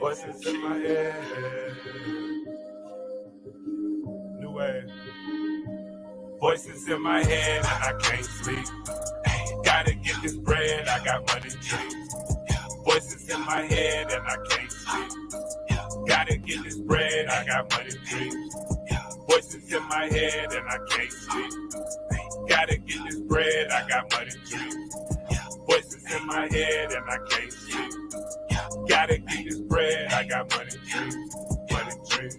Voices in my head. New wave. Voices in my head and I can't sleep. Gotta get this bread, I got money dreams. Voices in my head and I can't sleep. Gotta get this bread, I got money dreams. Voices in my head and I can't sleep. Gotta get this bread, I got money dreams. Voices in my head and I can't sleep. Gotta get this bread, I got money dreams. Money dreams.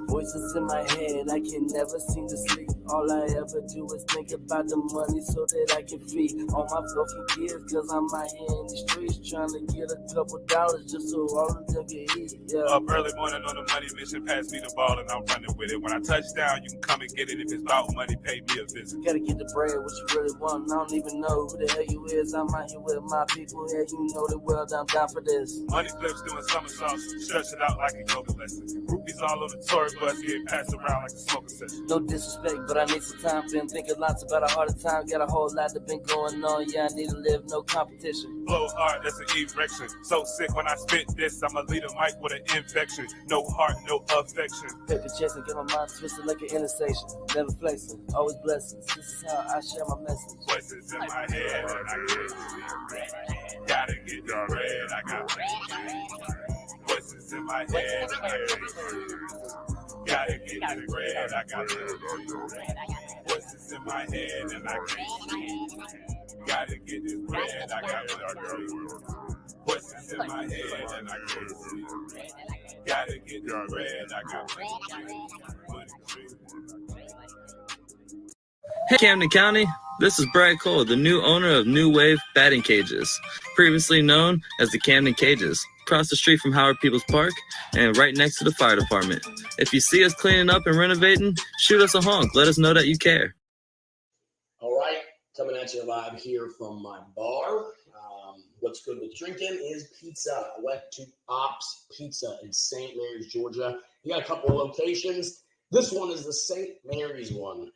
Voices in my head, I can never seem to sleep. All I ever do is think about the money so that I can feed all my fucking kids. Cause I'm out here in the streets trying to get a couple dollars just so all of them can eat. Yeah. Up early morning on the money mission, pass me the ball and I'm running with it. When I touch down, you can come and get it. If it's about money, pay me a visit. Gotta get the bread, what you really want. I don't even know who the hell you is. I'm out here with my people here, you know the world, I'm down for this. Money flips doing somersaults, stretch it out like a yoga lesson. Groupies all on the tour bus, getting passed around like a smoking session. No disrespect, but I need some time. Been thinking lots about a harder time. Got a whole lot that been going on. Yeah, I need to live, no competition. Flow hard, that's an erection. So sick when I spit this, I'ma lead a mic with an infection. No heart, no affection. Paper chest and get my mind twisted like an intersection. Never flexing, always blessings. This is how I share my message. Voices in my head and I can't sleep. Gotta get the bread, I got money. Voices in my head and I can't sleep. Gotta get the bread, I got money. Voices in my head and I can't sleep. Gotta get this bread, I got money. Voices in my head and I can't sleep. Gotta get this bread, I got money. Hey Camden County, this is Brad Cole, the new owner of New Wave Batting Cages, previously known as the Camden Cages, across the street from Howard Peoples Park and right next to the fire department. If you see us cleaning up and renovating, shoot us a honk. Let us know that you care. All right, coming at you live here from my bar. What's good with drinking is pizza. I went to Ops Pizza in St. Mary's, Georgia. You got a couple of locations. This one is the St. Mary's one.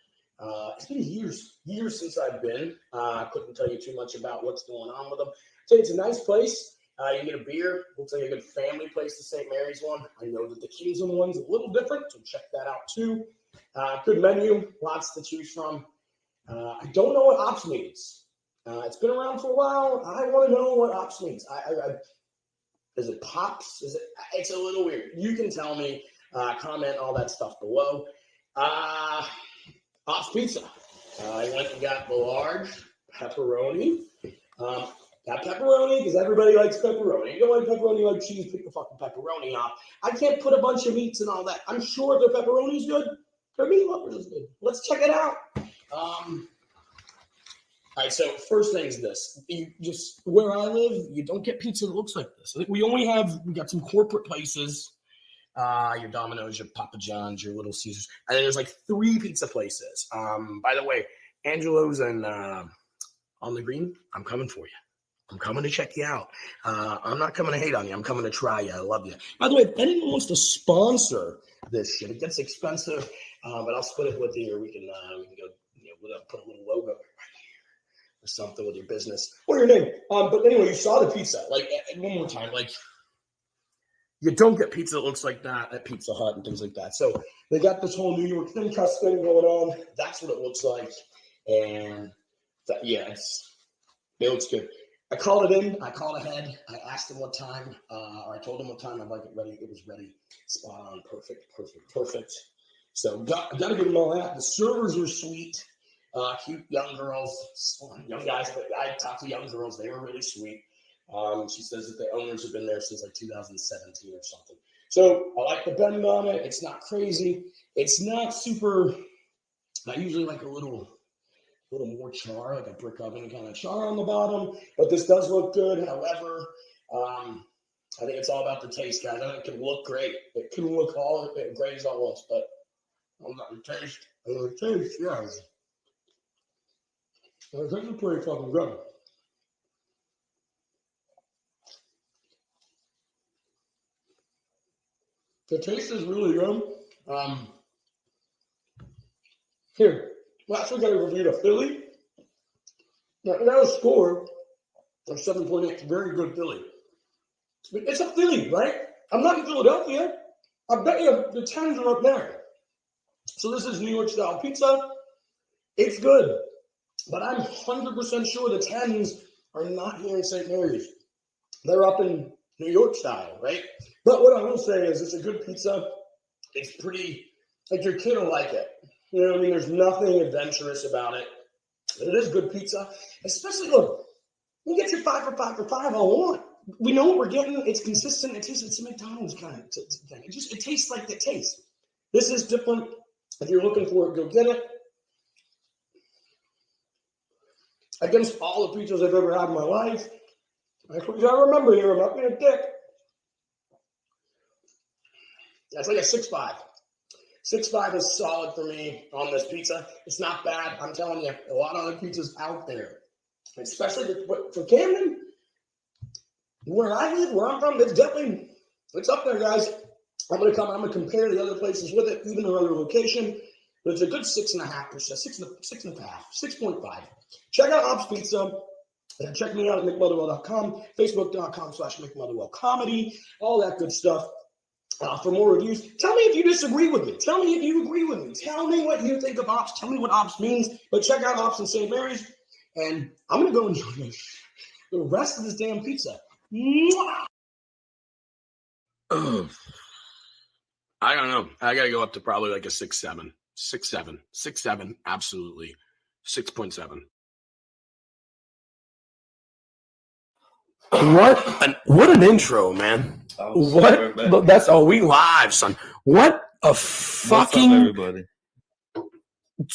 It's been years since I've been. I couldn't tell you too much about what's going on with them. So it's a nice place. You can get a beer. Looks like a good family place, the St. Mary's one. I know that the Kingsland one's a little different, so check that out too. Good menu, lots to choose from. I don't know what Ops means. It's been around for a while. I want to know what Ops means. Is it Pops? It's a little weird. You can tell me. Comment all that stuff below. Ops Pizza. I went and got the large pepperoni. Got pepperoni because everybody likes pepperoni. You don't like pepperoni, you like cheese, pick the fucking pepperoni off. I can't put a bunch of meats and all that. I'm sure their pepperoni's good. Their meat lovers is good. Let's check it out. All right, so first thing is this. You just where I live, you don't get pizza that looks like this. We got some corporate places. Your Domino's, your Papa John's, your Little Caesars. And then there's like 3 pizza places. By the way, Angelo's and on the Green, I'm coming for you. I'm coming to check you out. I'm not coming to hate on you. I'm coming to try you. I love you. By the way, if anyone wants to sponsor this shit, it gets expensive, but I'll split it with you, or we can go, we'll put a little logo right here or something with your business or your name. But anyway, you saw the pizza. Like, one more time, like, you don't get pizza that looks like that at Pizza Hut and things like that. So they got this whole New York thin crust thing going on. That's what it looks like. And it looks good. I called it in. I called ahead. I asked him what time, or I told him what time I'd like it ready. It was ready. Spot on. Perfect. So got to give them all that. The servers are sweet. Cute young girls, young guys. But I talked to young girls. They were really sweet. She says that the owners have been there since like 2017 or something. So I like the bend on it. It's not crazy. It's not super. I usually like a little more char, like a brick oven kind of char on the bottom. But this does look good. However, I think it's all about the taste, guys. I know it can look great. It can look all great as all wants, but I'm not the taste. Yes. I think it's pretty fucking good. The taste is really good. Here, last week I reviewed a Philly. Now, that was scored. or 7.8. Very good Philly. It's a Philly, right? I'm not in Philadelphia. I bet you the 10s are up there. So this is New York style pizza. It's good, but I'm 100% sure the 10s are not here in St. Mary's. They're up in New York style, right? But what I will say is it's a good pizza. It's pretty, like your kid will like it. You know what I mean? There's nothing adventurous about it. But it is good pizza. Especially, look, you get your 5 for 5 for 5 all you want. We know what we're getting. It's consistent. It tastes, it's a McDonald's kind of thing. It tastes like the taste. This is different. If you're looking for it, go get it. Against all the pizzas I've ever had in my life, I remember here, I'm not being a dick. That's like a 6.5. 6.5 is solid for me on this pizza. It's not bad. I'm telling you, a lot of other pizzas out there, especially for Camden, where I live, where I'm from, it's up there, guys. I'm going to compare the other places with it, even another location. But it's a good 6.5%, 6.5, 6.5. Check out Ops Pizza. And check me out at mickmotherwell.com, facebook.com/mickmotherwellcomedy, all that good stuff. For more reviews, tell me if you disagree with me. Tell me if you agree with me. Tell me what you think of Ops. Tell me what Ops means. But check out Ops in St. Mary's. And I'm going to go enjoy the rest of this damn pizza. Mwah! I don't know. I got to go up to probably like a 6.7. 6.7. 6.7. Absolutely. 6.7. What an intro, man. What? That's we live, son. What a fucking. What's up, everybody? Do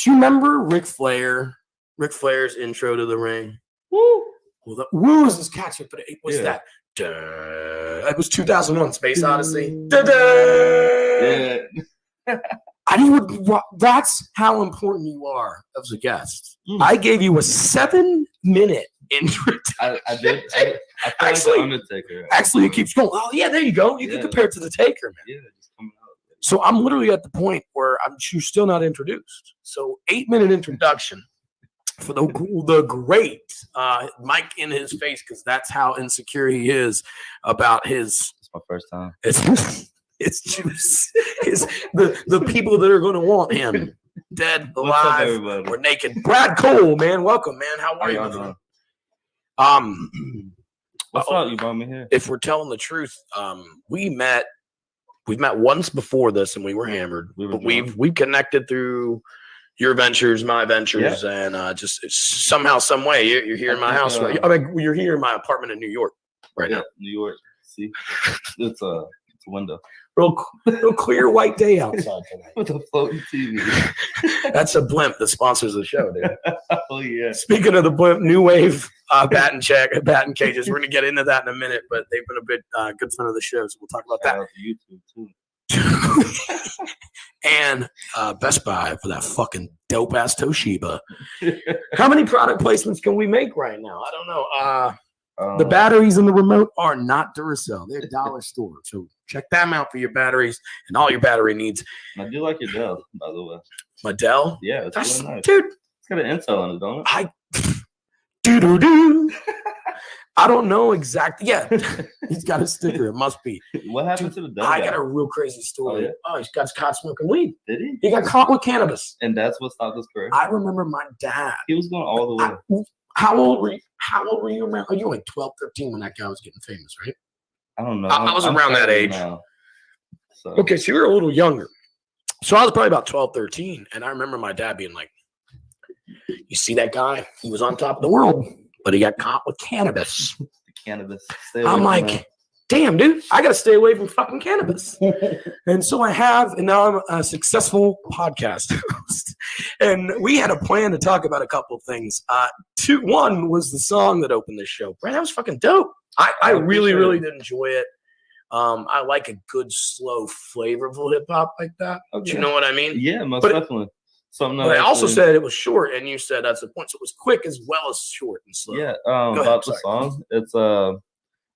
you remember Ric Flair? Ric Flair's intro to the ring. Woo! Well, woo is his catch, but it was that. Duh. It was 2001 Space Odyssey. Yeah. That's how important you are as a guest. I gave you a 7-minute intro. I did. I feel actually, like the Undertaker. Actually, it keeps going. Oh, yeah, there you go. You can compare it to the Taker, man. Yeah, just coming out. So I'm literally at the point where you're still not introduced. So 8-minute introduction for the great Mike in his face, because that's how insecure he is about his. It's my first time. It's juice. The people that are going to want him dead, alive, or naked. Brad Cole, man, welcome, man. How are you doing? What's up? You brought me here. If we're telling the truth, we've met once before this, and we were hammered. But we've connected through your ventures, my ventures, and just somehow, some way, you're here in my house. Right? I mean, you're here in my apartment in New York right now. New York. See, it's a window. Real clear white day outside tonight. With a floating TV. That's a blimp that sponsors the show, dude. Oh, yeah. Speaking of the blimp, New Wave batting cages. We're going to get into that in a minute, but they've been a bit good friend of the show, so we'll talk about that. YouTube, too. And Best Buy for that fucking dope-ass Toshiba. How many product placements can we make right now? I don't know. The batteries in the remote are not Duracell. They're dollar store. So check them out for your batteries and all your battery needs. I do like your Dell, by the way. My Dell? Yeah, it's really nice. Dude. It's got an Intel on it, don't it? I don't know exactly. Yeah, he's got a sticker. It must be. What happened to the Dell? I got a real crazy story. Oh, he's got caught smoking weed. Did he? He got caught with cannabis. And that's what stopped his career? I remember my dad. He was going all the way. How old were you around? Oh, you were like 12, 13 when that guy was getting famous, right? I don't know. I was around that age. Now, so. Okay, so you were a little younger. So I was probably about 12, 13. And I remember my dad being like, you see that guy? He was on top of the world, but he got caught with cannabis. The cannabis. I'm like, damn, dude, I got to stay away from fucking cannabis. And so I have, and now I'm a successful podcast host. And we had a plan to talk about a couple of things. One was the song that opened this show. Brad, that was fucking dope. I really did enjoy it. I like a good, slow, flavorful hip hop like that. Okay. Do you know what I mean? Yeah, most definitely. Something but I also said it was short, and you said that's the point. So it was quick as well as short and slow. Yeah, about the song. It's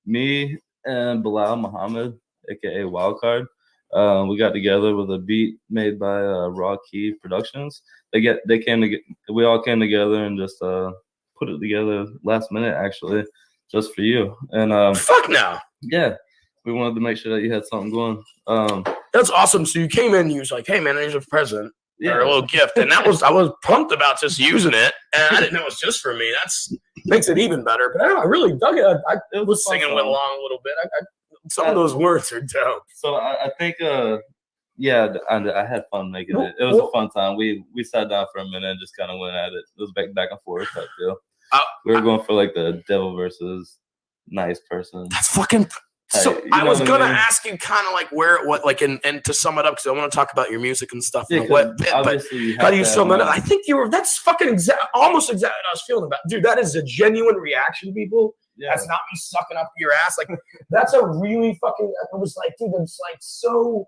me and Bilal Muhammad, aka Wildcard. We got together with a beat made by Raw Key Productions. We all came together and just put it together last minute, actually. just for you. And fuck no. Yeah, we wanted to make sure that you had something going. That's awesome. So you came in and you was like, hey man, there's a present or a little gift. And I was pumped about just using it. And I didn't know it was just for me. That's makes it even better. But I really dug it. I was singing along a little bit. Some of those words are dope. So I think yeah, I had fun making it. It was a fun time. We sat down for a minute and just kind of went at it. It was back and forth type deal. We were going for like the devil versus nice person. That's fucking. So I was gonna ask you kind of like and to sum it up, because I want to talk about your music and stuff. Yeah, but how do you sum it up? I think that's fucking almost exactly what I was feeling about. Dude, that is a genuine reaction, people. Yeah. That's not me sucking up your ass. Like, that's a really fucking. I was like, dude, it's like so.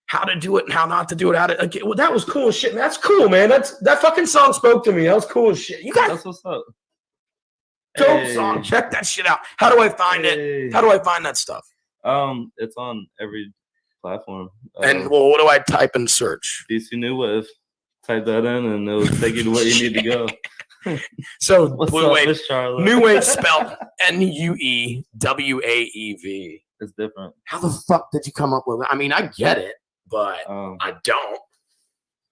How to do it and how not to do it. Well, that was cool as shit. Man. That's cool, man. That fucking song spoke to me. That was cool as shit. You guys. That's what's up. Dope song. Check that shit out. How do I find it? How do I find that stuff? It's on every platform. And what do I type in search? DC New Wave. Type that in, and it'll take you to where you need to go. So Blue Wave, New Wave spelled Nuewav. It's different. How the fuck did you come up with it? I mean, I get it, but I don't.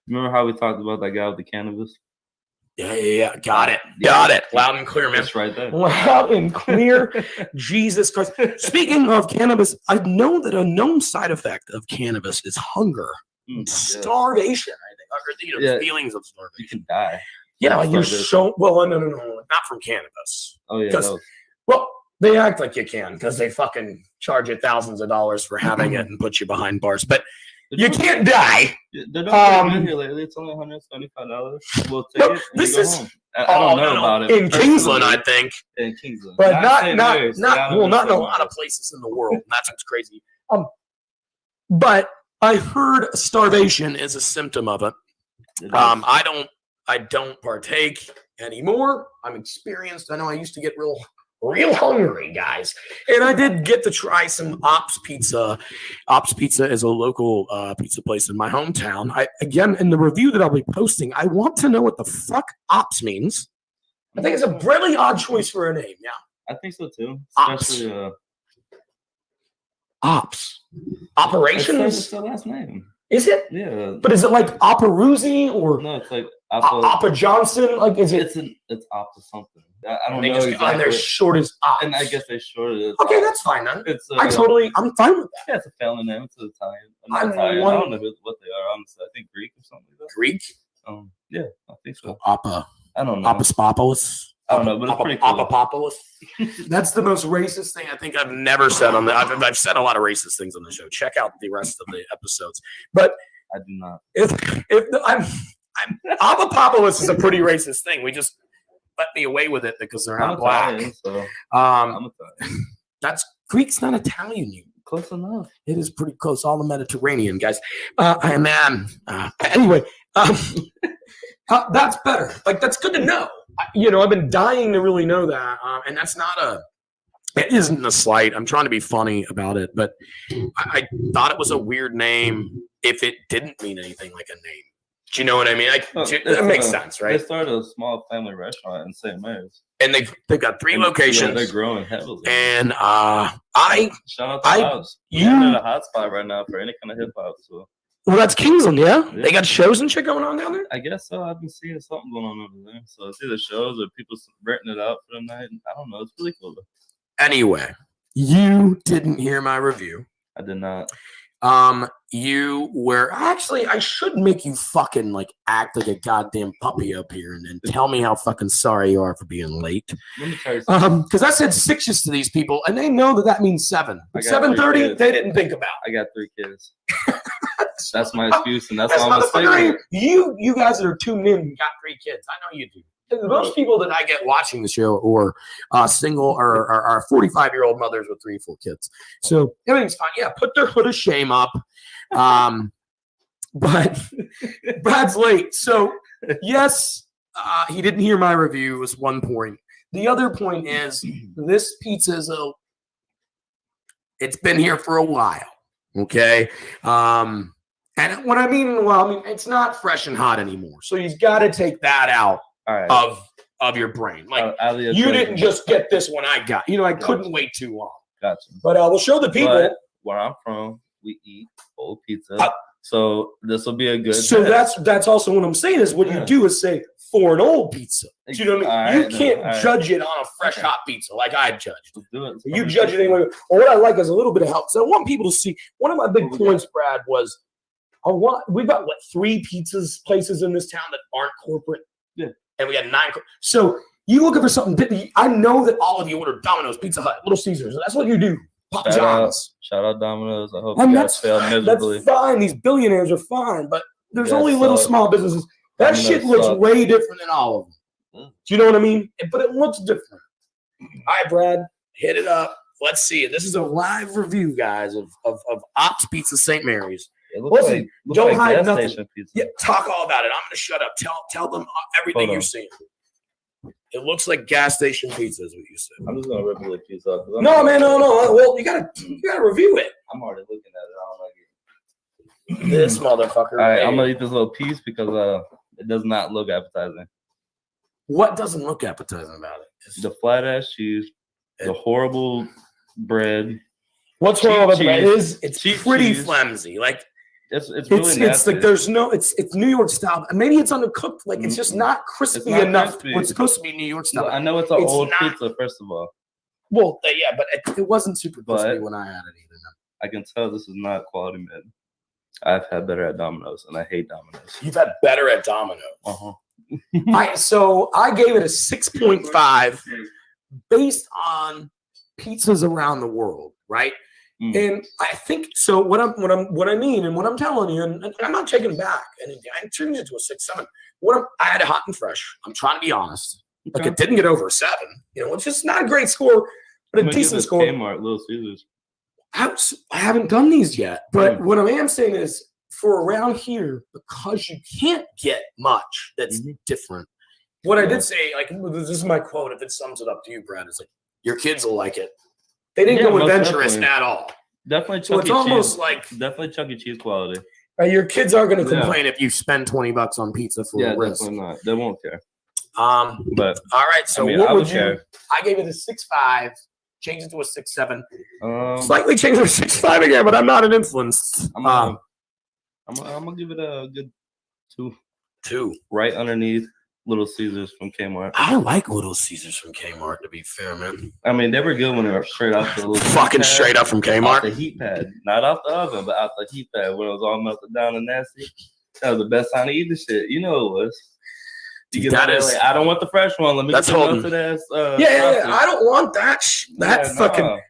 Remember how we talked about that guy with the cannabis? Yeah. Got it. Loud and clear, man. That's right there. Loud and clear. Jesus Christ. Speaking of cannabis, I know that a known side effect of cannabis is hunger. Starvation, I think. Or feelings of starvation. You can die. Yeah, you're so... Well, no. Not from cannabis. Oh, yeah. Well, they act like you can because they fucking charge you thousands of dollars for having it and put you behind bars. But you can't die. They're not here lately. It's only $175. We'll take it and go home. I don't know about it. In Kingsland, I think. In Kingsland. But not in a lot of places in the world. And that's what's crazy. But I heard starvation is a symptom of it. I don't partake anymore. I'm experienced. I know I used to get real hungry, guys. And I did get to try some Ops Pizza. Ops Pizza is a local pizza place in my hometown. Again, in the review that I'll be posting, I want to know what the fuck Ops means. I think it's a really odd choice for a name. Yeah. I think so too. Especially Ops. Operations? It's the last name. Is it? Yeah. But is it like Operuzzi or no? It's like Oppa Johnson. Like, is it? It's Oppa something. I don't know exactly. And they're short as Ops. And I guess they shorted it. Okay, that's fine then. It's I'm fine with that. Yeah, it's a family name. It's Italian. I don't know what they are. Honestly, I think Greek or something like that. Greek? Yeah, I think so. Oppa. I don't know. Apostopoulos. I don't know, but it's pretty cool. Apostopoulos. That's the most racist thing I think I've never said on the. I've said a lot of racist things on the show. Check out the rest of the episodes. But I do not. If Apostopoulos is a pretty racist thing. We just let me away with it because they're not black. Italian, so I'm Italian. That's Greek's not Italian. You close enough. It is pretty close. All the Mediterranean guys. Anyway, that's better. Like, that's good to know. I've been dying to really know that, and that's not it isn't a slight. I'm trying to be funny about it, but I thought it was a weird name if it didn't mean anything like a name. Do you know what I mean? That makes sense, right? They started a small family restaurant in St. Mary's. And they've got 3 locations. Yeah, they're growing heavily. And shout out to House. You're in a hot spot right now for any kind of hip hop. So. Well, that's Kingsland, yeah? They got shows and shit going on down there? I guess so. I've been seeing something going on over there. So it's either shows or people renting it out for the night. I don't know. It's really cool, though. Anyway, you didn't hear my review. I did not. You were actually, I should make you fucking like act like a goddamn puppy up here and then tell me how fucking sorry you are for being late. Let me tell you something. Because I said 6 to these people and they know that means 7. 7:30, they didn't think about. I got 3 kids. That's my excuse, and that's all I'm saying. You guys that are tuned in got 3 kids. I know you do. Most people that I get watching the show or single or are 45-year-old mothers with 3 or 4 kids. So everything's fine. Yeah, put their hood of shame up. But Brad's late. So yes, he didn't hear my review was one point. The other point is this pizza is it's been here for a while. Okay. And what I mean, it's not fresh and hot anymore. So he's got to take that out. All right. Of of your brain. Like Out of the you equation. didn't just get this one I got. I couldn't wait too long. Gotcha. But we'll show the people. But where I'm from, we eat old pizza. So this will be a good. So that's also what I'm saying is what you do is say for an old pizza. Do you know what I mean? You can't judge it on a fresh hot pizza like I judged. Let's do it. You judge it anyway. Well, what I like is a little bit of help. So I want people to see. One of my big points, Brad, was we've got 3 pizzas places in this town that aren't corporate. Yeah. And we got 9. So you looking for something different. I know that all of you order Domino's, Pizza Hut, Little Caesars. That's what you do. Papa John's. Shout out Domino's. I hope you guys fail miserably. That's fine. These billionaires are fine, but there's only little small businesses. That shit looks way different than all of them. Do you know what I mean? But it looks different. All right, Brad, hit it up. Let's see it. This is a live review, guys, of Ops Pizza St. Mary's. Listen, don't hide nothing. Yeah, talk all about it. I'm going to shut up. Tell them everything you're seeing. It looks like gas station pizza is what you said. I'm just going to rip the pizza off. No, man, no. Well, you gotta review it. I'm already looking at it. I don't like it. This motherfucker. All right, I'm going to eat this little piece because it does not look appetizing. What doesn't look appetizing about it? The flat ass cheese, the horrible bread. What's wrong about the bread is it's pretty cheese. Flimsy. Like it's really nasty. Like there's no it's New York style. Maybe it's undercooked. Like it's just not crispy enough. It's supposed to be New York style. I know it's an old pizza, first of all. Well, yeah, but it wasn't super crispy when I had it either. I can tell this is not quality mid. I've had better at Domino's, and I hate Domino's. You've had better at Domino's. I gave it a 6.5 based on pizzas around the world, right? And I think so. What I mean, and what I'm telling you, and I'm not taking it back, and I turned it to a 6.7. I had it hot and fresh. I'm trying to be honest. Okay. Like it didn't get over a 7. It's just not a great score, but a decent score. Kmart, Little Caesars. I haven't done these yet, but what I am saying is for around here, because you can't get much that's different. What I did say, like this is my quote, if it sums it up to you, Brad, is like your kids will like it. They didn't go adventurous at all. Definitely so it's almost like definitely Chuck E. Cheese quality. Your kids are going to complain if you spend $20 on pizza for a wrist. Definitely not. They won't care. But all right, so what would you? I gave it a 6.5. Changed it to a 6.7. Slightly changed it to a 6.5 again, but I'm not an influence. I'm gonna give it a good 2. 2. Right underneath Little Caesars from Kmart. I like Little Caesars from Kmart, to be fair, man. I mean, they were good when they were straight off the little fucking straight up from Kmart. Off the heat pad, not off the oven, but off the heat pad when it was all melted down and nasty. That was the best time to eat the shit. You know it was. I don't want the fresh one. Let me get the melted ass. I don't want that.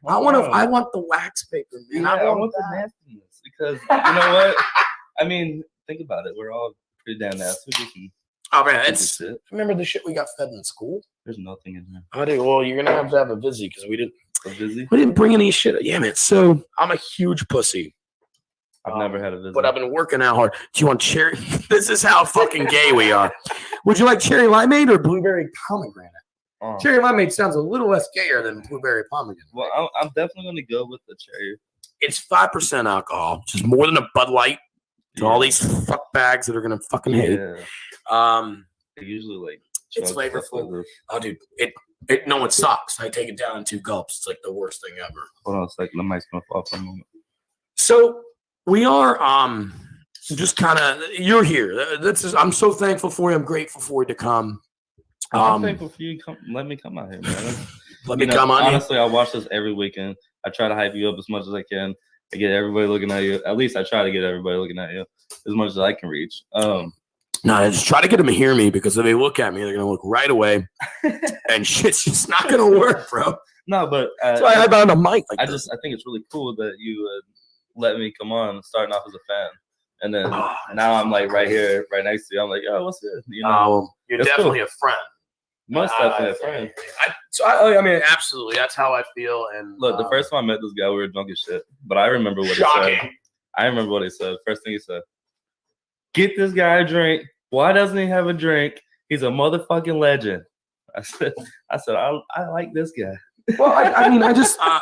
I want the wax paper, man. Yeah, I want the nastiness because you know what? I mean, think about it. We're all pretty damn nasty. Oh man, remember the shit we got fed in school? There's nothing in there. I think. Well, you're gonna have a Vizzy because we didn't. A Vizzy? We didn't bring any shit. Yeah, man. So I'm a huge pussy. I've never had a Vizzy. But I've been working out hard. Do you want cherry? This is how fucking gay we are. Would you like cherry limeade or blueberry pomegranate? Cherry limeade sounds a little less gayer than blueberry pomegranate. Well, I'm definitely going to go with the cherry. It's 5% alcohol, which is more than a Bud Light to all these fuck bags that are going to fucking hate it. They usually like it's flavorful. Oh, dude, it sucks. I take it down in 2 gulps. It's like the worst thing ever. Hold on a second. The mic's going to fall for a moment. So we are just kind of you're here. I'm so thankful for you. I'm grateful for you to come. I'm thankful for you. Let me come out here, man. Let me come on. Honestly, I watch this every weekend. I try to hype you up as much as I can. I get everybody looking at you. At least I try to get everybody looking at you as much as I can reach. No, I just try to get them to hear me because if they look at me, they're gonna look right away, and shit's just not gonna work, bro. No, but that's why I found a mic. I think it's really cool that you let me come on, starting off as a fan, and then now I'm like right here, right next to you. I'm like, oh, what's this? You know, you're definitely a friend. Most definitely a friend. I mean, absolutely. That's how I feel. And look, the first time I met this guy, we were drunk as shit. But I remember what he said. I remember what he said. First thing he said, "Get this guy a drink. Why doesn't he have a drink? He's a motherfucking legend." I said, I like this guy. Well, I mean, I just, I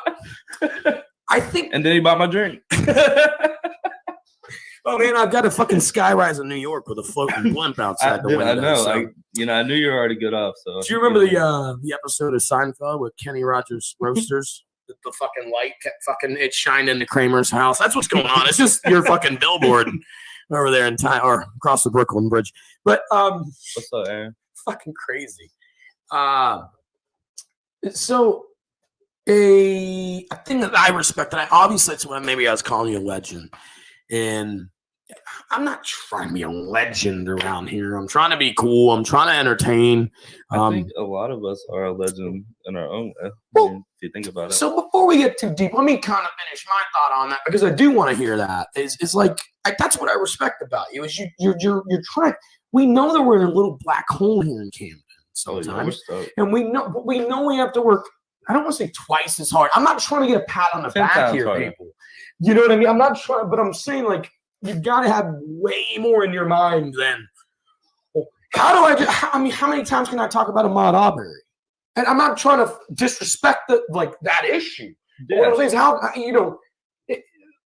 think. And then he bought my drink. Oh man, I've got a fucking skyrise in New York with a floating blimp outside the window. I know. So. I knew you were already good off. So Do you remember the episode of Seinfeld with Kenny Rogers Roasters? The fucking light kept fucking it shined into Kramer's house. That's what's going on. It's just your fucking billboard over there in time or across the Brooklyn Bridge. But what's up, Aaron? Fucking crazy. So a thing that I respect, and obviously it's when maybe I was calling you a legend, and I'm not trying to be a legend around here. I'm trying to be cool. I'm trying to entertain. I think a lot of us are a legend in our own way. Well, if you think about it. So before we get too deep, let me kind of finish my thought on that because I do want to hear that. It's like that's what I respect about you. Is you're trying. We know that we're in a little black hole here in Camden sometimes, and we know we have to work. I don't want to say twice as hard. I'm not trying to get a pat on the back here, people. You know what I mean? I'm not trying, but I'm saying like. You've got to have way more in your mind than how many times can I talk about Ahmaud Arbery? And I'm not trying to disrespect that issue. Yeah. What I'm saying is how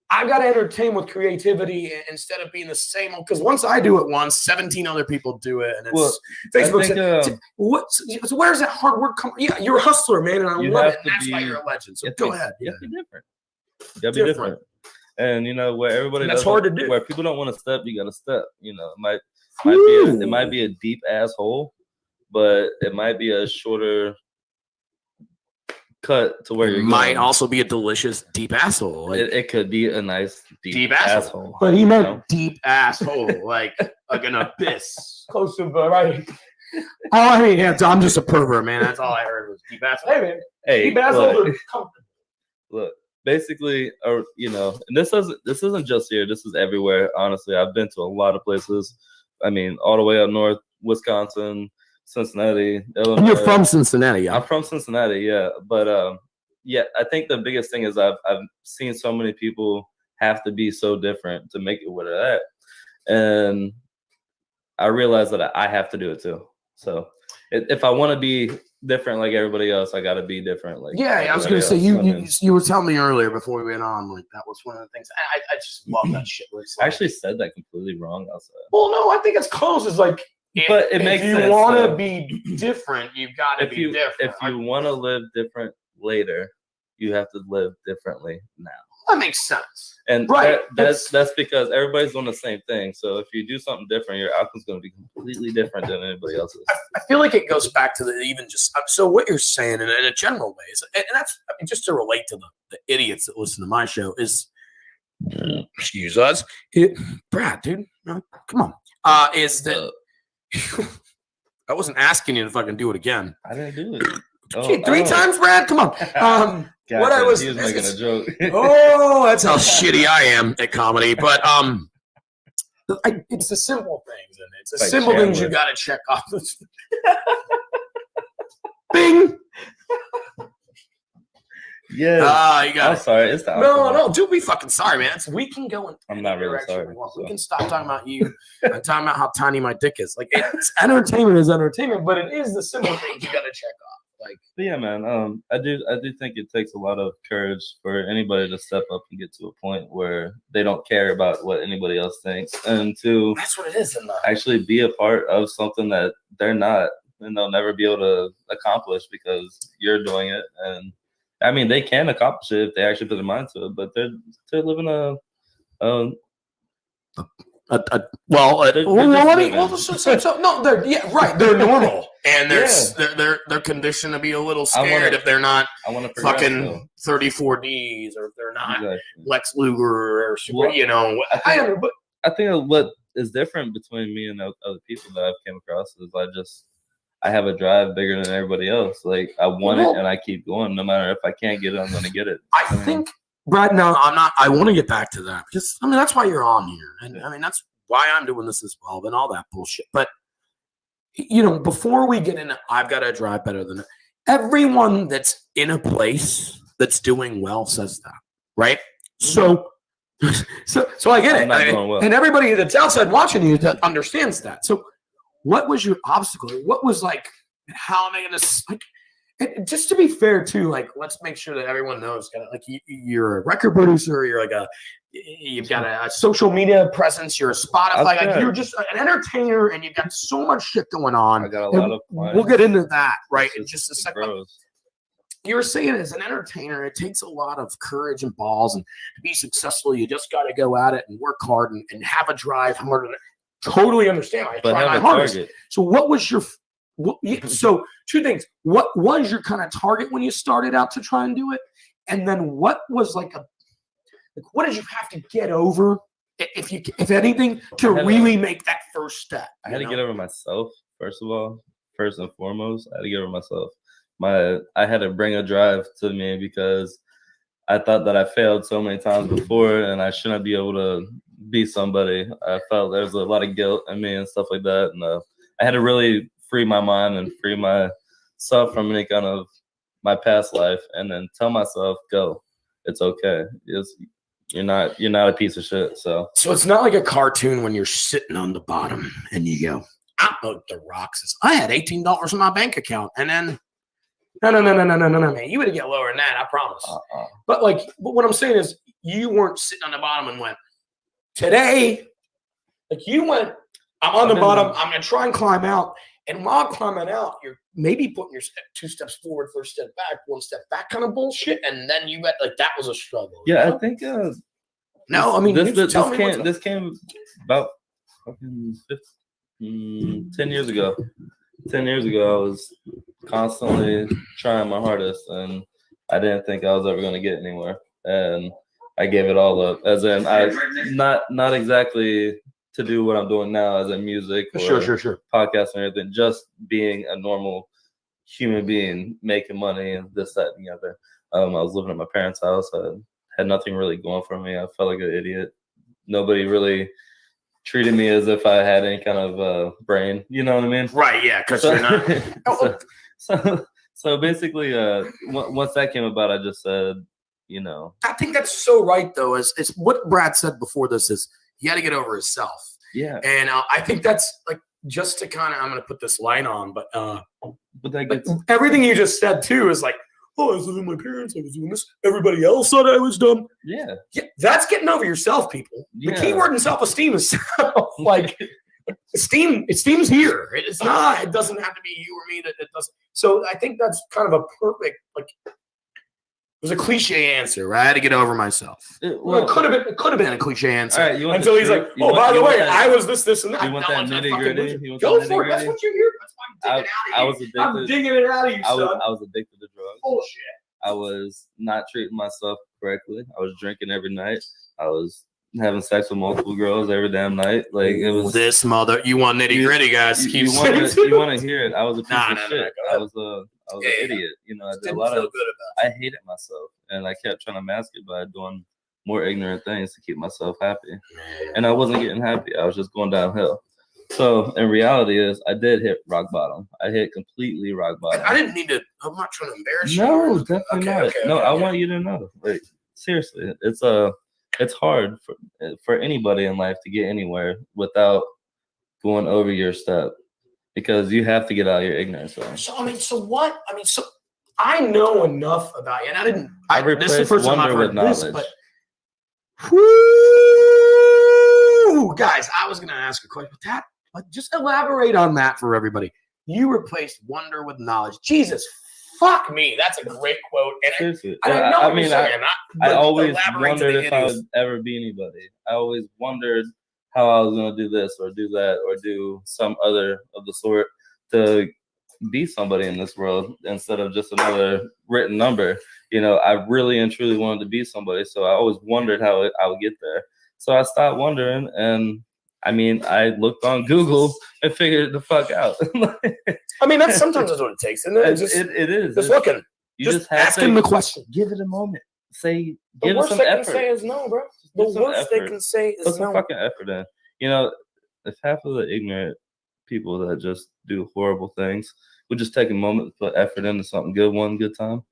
I've got to entertain with creativity instead of being the same old. Because once I do it once, 17 other people do it, and it's Facebook. So where's that hard work come? Yeah, you're a hustler, man, and I love it. And that's why you're a legend. So go ahead. You have to be different. You got to be different. And where everybody that's hard to do. Where people don't want to step, you got to step. It might be a deep asshole, but it might be a shorter cut to where you're might going. Also be a delicious deep asshole. It could be a nice deep asshole. But he meant deep asshole, like an abyss, close to the right. I'm just a pervert, man. That's all I heard was deep asshole. Hey, man, deep asshole. Look. Basically, and this isn't just here. This is everywhere. Honestly, I've been to a lot of places. I mean, all the way up north, Wisconsin, Cincinnati, Illinois. And you're from Cincinnati, yeah? I'm from Cincinnati, yeah. But I think the biggest thing is I've seen so many people have to be so different to make it where they're at, and I realized that I have to do it too. So if I want to be different like everybody else, I gotta be different. I was gonna say you were telling me earlier before we went on, like that was one of the things. I just love that shit. I actually said that completely wrong. Well, no, I think it's close. It's like, but it makes sense. If you want to be different, you've got to be different. If you want to live different later, you have to live differently now. That makes sense. And that's because everybody's doing the same thing. So if you do something different, your outcome's going to be completely different than anybody else's. I feel like it goes back to so what you're saying in a general way is, and that's just to relate to the idiots that listen to my show is, excuse us, Brad, dude, no, come on, is that I wasn't asking you to fucking do it again. I didn't do it. Three times, Brad? Come on. Gotcha. He was making a joke. That's how shitty I am at comedy. But it's the simple things, and it's the simple things you got to check off. Bing. Yeah. You got. I'm sorry. It's the no. Do be fucking sorry, man. We can go in. I'm not really sorry. We can stop talking about you and talking about how tiny my dick is. Like it's entertainment, but it is the simple things you got to check off. But yeah, man. I do think it takes a lot of courage for anybody to step up and get to a point where they don't care about what anybody else thinks, and to that's what it is. Actually be a part of something that they're not, and they'll never be able to accomplish because you're doing it. And I mean, they can accomplish it if they actually put their mind to it, but they're living they're normal, and they're conditioned to be a little scared if they're not fucking 34Ds or if they're not Lex Luger or but I think what is different between me and other people that I've came across is I have a drive bigger than everybody else. Like I want it and I keep going. No matter if I can't get it, I'm gonna get it. I think Brad, no, I'm not. I want to get back to that because that's why you're on here, and that's why I'm doing this as well, and all that bullshit. But before we get into, I've got to drive better than everyone that's in a place that's doing well says that, right? So I get it, and everybody that's outside watching you that understands that. So, what was your obstacle? What was how am I going to And just to be fair too, let's make sure that everyone knows, you're a record producer, you're You've got a social media presence. You're a Spotify. Like you're just an entertainer, and you've got so much shit going on. I got a lot of clients. We'll get into that right in just a second. Grows. You were saying as an entertainer, it takes a lot of courage and balls, and to be successful, you just got to go at it and work hard and have a drive harder. Totally understand. I try my hardest. So, what was your? So, two things. What was your kind of target when you started out to try and do it, and then what was what did you have to get over, if anything, to really make that first step? I had to get over myself first of all. First and foremost, I had to get over myself. I had to bring a drive to me because I thought that I failed so many times before and I shouldn't be able to be somebody. I felt there was a lot of guilt in me and stuff like that. And I had to really free my mind and free myself from any kind of my past life and then tell myself, go, it's okay. You're not a piece of shit. So it's not like a cartoon when you're sitting on the bottom and you go, out of the rocks. I had $18 in my bank account and then No, man. You would get lower than that, I promise. But what I'm saying is, you weren't sitting on the bottom and went, today, you went, I'm on the bottom, I'm going to try and climb out. And while climbing out, you're maybe putting your two steps forward, first step back, one step back kind of bullshit. And then you got, that was a struggle. Yeah, you know? I think, no, I mean, this came about fucking 10 years ago. 10 years ago, I was constantly trying my hardest, and I didn't think I was ever going to get anywhere. And I gave it all up. As in, not exactly to do what I'm doing now, as in music or podcast and everything, just being a normal human being, making money and this, that, and the other. I was living at my parents' house. I had nothing really going for me. I felt like an idiot. Nobody really treated me as if I had any kind of brain, you know what I mean? Right, yeah, because you're not. So basically, once that came about, I just said, I think that's so right, though. It's what Brad said before this is he had to get over himself. Yeah. And I think that's just to kind of, I'm going to put this light on, but everything you just said, too, is oh, I was living with my parents, I was doing this. Everybody else thought I was dumb. Yeah. That's getting over yourself, people. The key word in self-esteem is esteem's here. It's not. It doesn't have to be you or me that it doesn't. So I think that's kind of a perfect, it was a cliche answer, right? I had to get over myself. It could have been a cliche answer. Right, until he's like, oh, by the way, I was this, and that. You want that nitty-gritty? Go for it. That's what you're here. That's why I was addicted. I'm digging it out of you, son. I was addicted to drugs. Bullshit. I was not treating myself correctly. I was drinking every night. I was having sex with multiple girls every damn night. It was this mother. You want nitty gritty, guys? You want to hear it? I was a piece of shit. I was an idiot. I did a lot of. I hated myself, and I kept trying to mask it by doing more ignorant things to keep myself happy. And I wasn't getting happy. I was just going downhill. So, in reality, I did hit rock bottom. I hit completely rock bottom. I didn't need to. I'm not trying to embarrass you. No, definitely not. I want you to know. Seriously, it's hard for anybody in life to get anywhere without going over your step, because you have to get out of your ignorance. So I know enough about you, and I didn't. This is the first time I've heard this, but guys, I was going to ask a question, but just elaborate on that for everybody. You replaced wonder with knowledge. Jesus, fuck me, that's a great quote. And I always wondered if I would ever be anybody. I always wondered how I was going to do this or do that or do some other of the sort to be somebody in this world instead of just another written number. I really and truly wanted to be somebody, so I always wondered how I would get there. So I stopped wondering, and I looked on Google and figured it the fuck out. That's sometimes what it takes, isn't it? It is. Just looking. You just have asking the question. Give it a moment. Give it some effort. The worst they can say is no, bro. The worst they can say is no. Put some fucking effort in. If half of the ignorant people that just do horrible things would just take a moment to put effort into something good, one good time,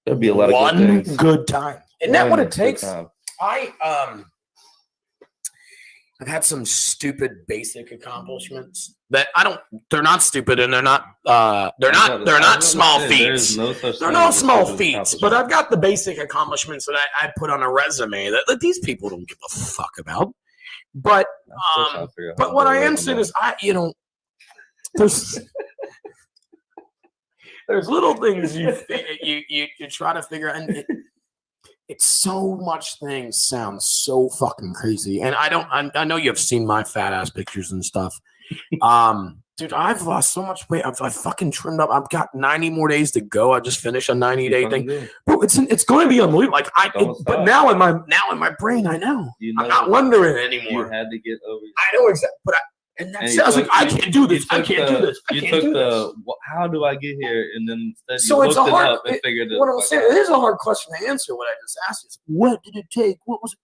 there'd be a lot of good things. Good time. Isn't that what it takes? I've had some stupid basic accomplishments that they're not stupid and they're not small feats. They're not small feats, but I've got the basic accomplishments that I put on a resume that these people don't give a fuck about. But what I am saying is there's little things you try to figure out, and it's so much things sound so fucking crazy. And I know you've seen my fat ass pictures and stuff. Dude, I've lost so much weight. I've fucking trimmed up. I've got 90 more days to go. I just finished a 90-day thing. Bro, it's going to be unbelievable. Like but now in my brain, I know. I'm not wondering anymore. You had to get over. I know exactly, but I was like, I can't do this. I can't do this. How do I get here? And then instead you looked it up and figured it out. What I'm saying, it is a hard question to answer. What I just asked is, what did it take? What was it?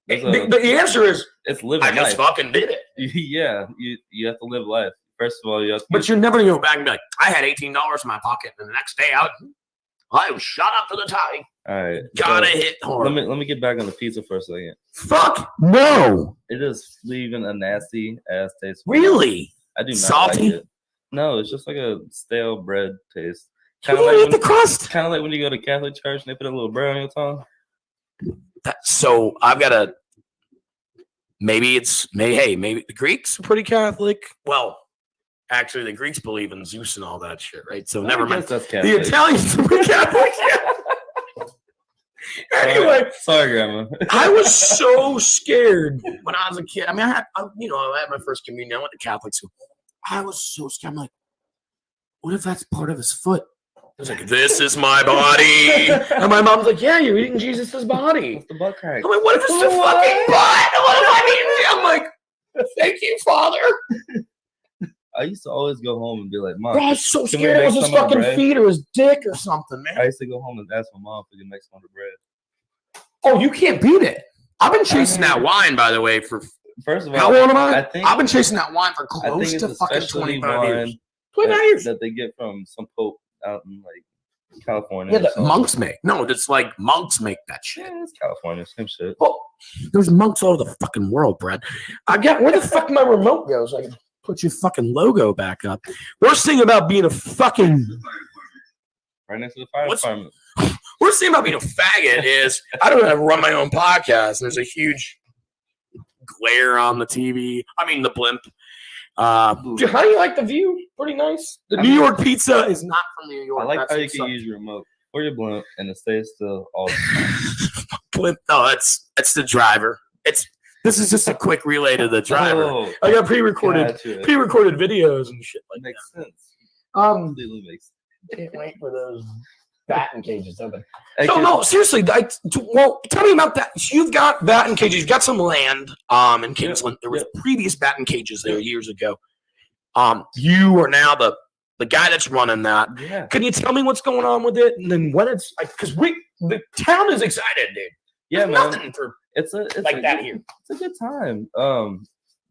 The answer is, it's living life. I just fucking did it. Yeah, you have to live life. First of all, you have to. But you're never going to go back and be like, I had $18 in my pocket, and the next day I was shot up to the tie. All right, gotta hit hard. Let me get back on the pizza for a second. Fuck no! It is leaving a nasty ass taste. Really? I do not salty? like it. No, it's just like a stale bread taste. Kind of like eat the crust. Kind of like when you go to Catholic church and they put a little bread on your tongue. So I've got a. Maybe the Greeks are pretty Catholic. Well, actually, the Greeks believe in Zeus and all that shit, right? So never mind. That's the Italians are pretty Catholic. Anyway, sorry, Grandma. I was so scared when I was a kid. I mean, I had my first communion. I went to Catholic school. I was so scared. I'm like, what if that's part of his foot? I was like, this is my body. And my mom's like, yeah, you're eating Jesus' body. What's the butt crack? I'm like, what if it's the fucking butt? What if I'm eating? I'm like, thank you, Father. I used to always go home and be like, Mom, bro, I was so scared it was his fucking feet or his dick or something, man. I used to go home and ask my mom if we could make some of the bread. Oh, you can't beat it. I've been chasing that wine, by the way, for first of all, how old am I? I've been chasing that wine for close to fucking 25 years. 25 years that they get from some pope out in like California. Yeah, that monks make. No, it's like monks make that shit. Yeah, it's California, same shit. Well, there's monks all over the fucking world, Brad. Where the fuck my remote goes? I can put your fucking logo back up. Worst thing about being a fucking right next to the fire department. Worst thing about being a faggot is I don't have to run my own podcast. And there's a huge glare on the TV. I mean, the blimp. How do you like the view? Pretty nice. The New York pizza is not from New York. I like how you can use your remote or your blimp and it stays still all the time. Blimp. No, that's the driver. This is just a quick relay to the driver. Oh, I got pre-recorded videos and shit like makes that. Sense. Completely makes sense. Can't wait for those batting cages open. No, seriously. Well, tell me about that. You've got batting cages. You've got some land in Kingsland. There was previous batting cages there years ago. You are now the guy that's running that. Yeah. Can you tell me what's going on with it? And then when it's because the town is excited, dude. Yeah, There's man. It's like that here. It's a good time. All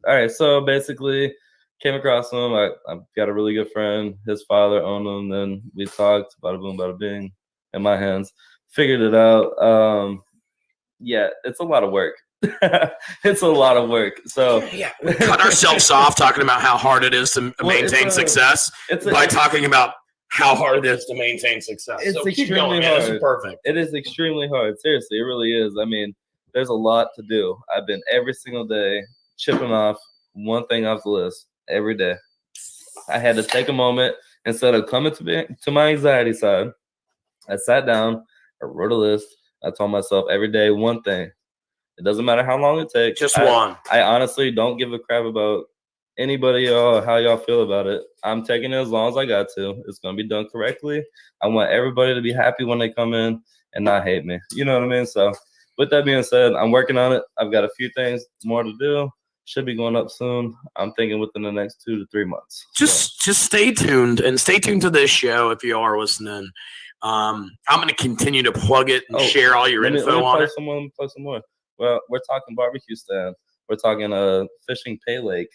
right. So basically, came across him. I've got a really good friend. His father owned them. Then we talked, bada boom, bada bing, in my hands. Figured it out. Yeah, it's a lot of work. It's a lot of work. So we cut ourselves off talking about how hard it is to maintain success by talking about how hard it is to maintain success. It's extremely hard. This is perfect. It is extremely hard. Seriously, it really is. I mean, there's a lot to do. I've been every single day chipping off one thing off the list every day. I had to take a moment instead of coming to my anxiety side. I sat down, I wrote a list. I told myself every day one thing. It doesn't matter how long it takes. Just one. I honestly don't give a crap about anybody or how y'all feel about it. I'm taking it as long as I got to. It's going to be done correctly. I want everybody to be happy when they come in and not hate me. You know what I mean? So with that being said, I'm working on it. I've got a few things more to do. Should be going up soon. I'm thinking within the next 2 to 3 months. Just stay tuned and stay tuned to this show if you are listening. I'm going to continue to plug it and share all your info on it. Play some more. Well, we're talking barbecue stand. We're talking fishing pay lake.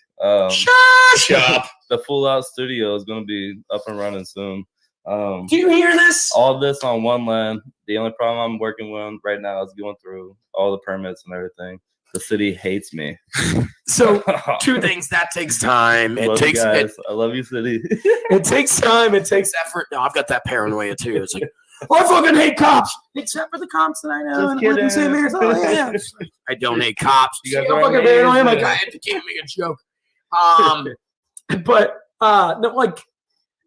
Shut up. The full out studio is going to be up and running soon. Do you hear this? All this on one land. The only problem I'm working with right now is going through all the permits and everything. The city hates me. So 2 things that takes time. I love you, city. It takes time. It takes effort. No, I've got that paranoia too. It's like, I fucking hate cops, except for the cops that I know. And live in St. Mary's. Oh, yeah. I don't hate cops. You guys I'm fucking paranoid. I'm like, I can't make a joke. But no, like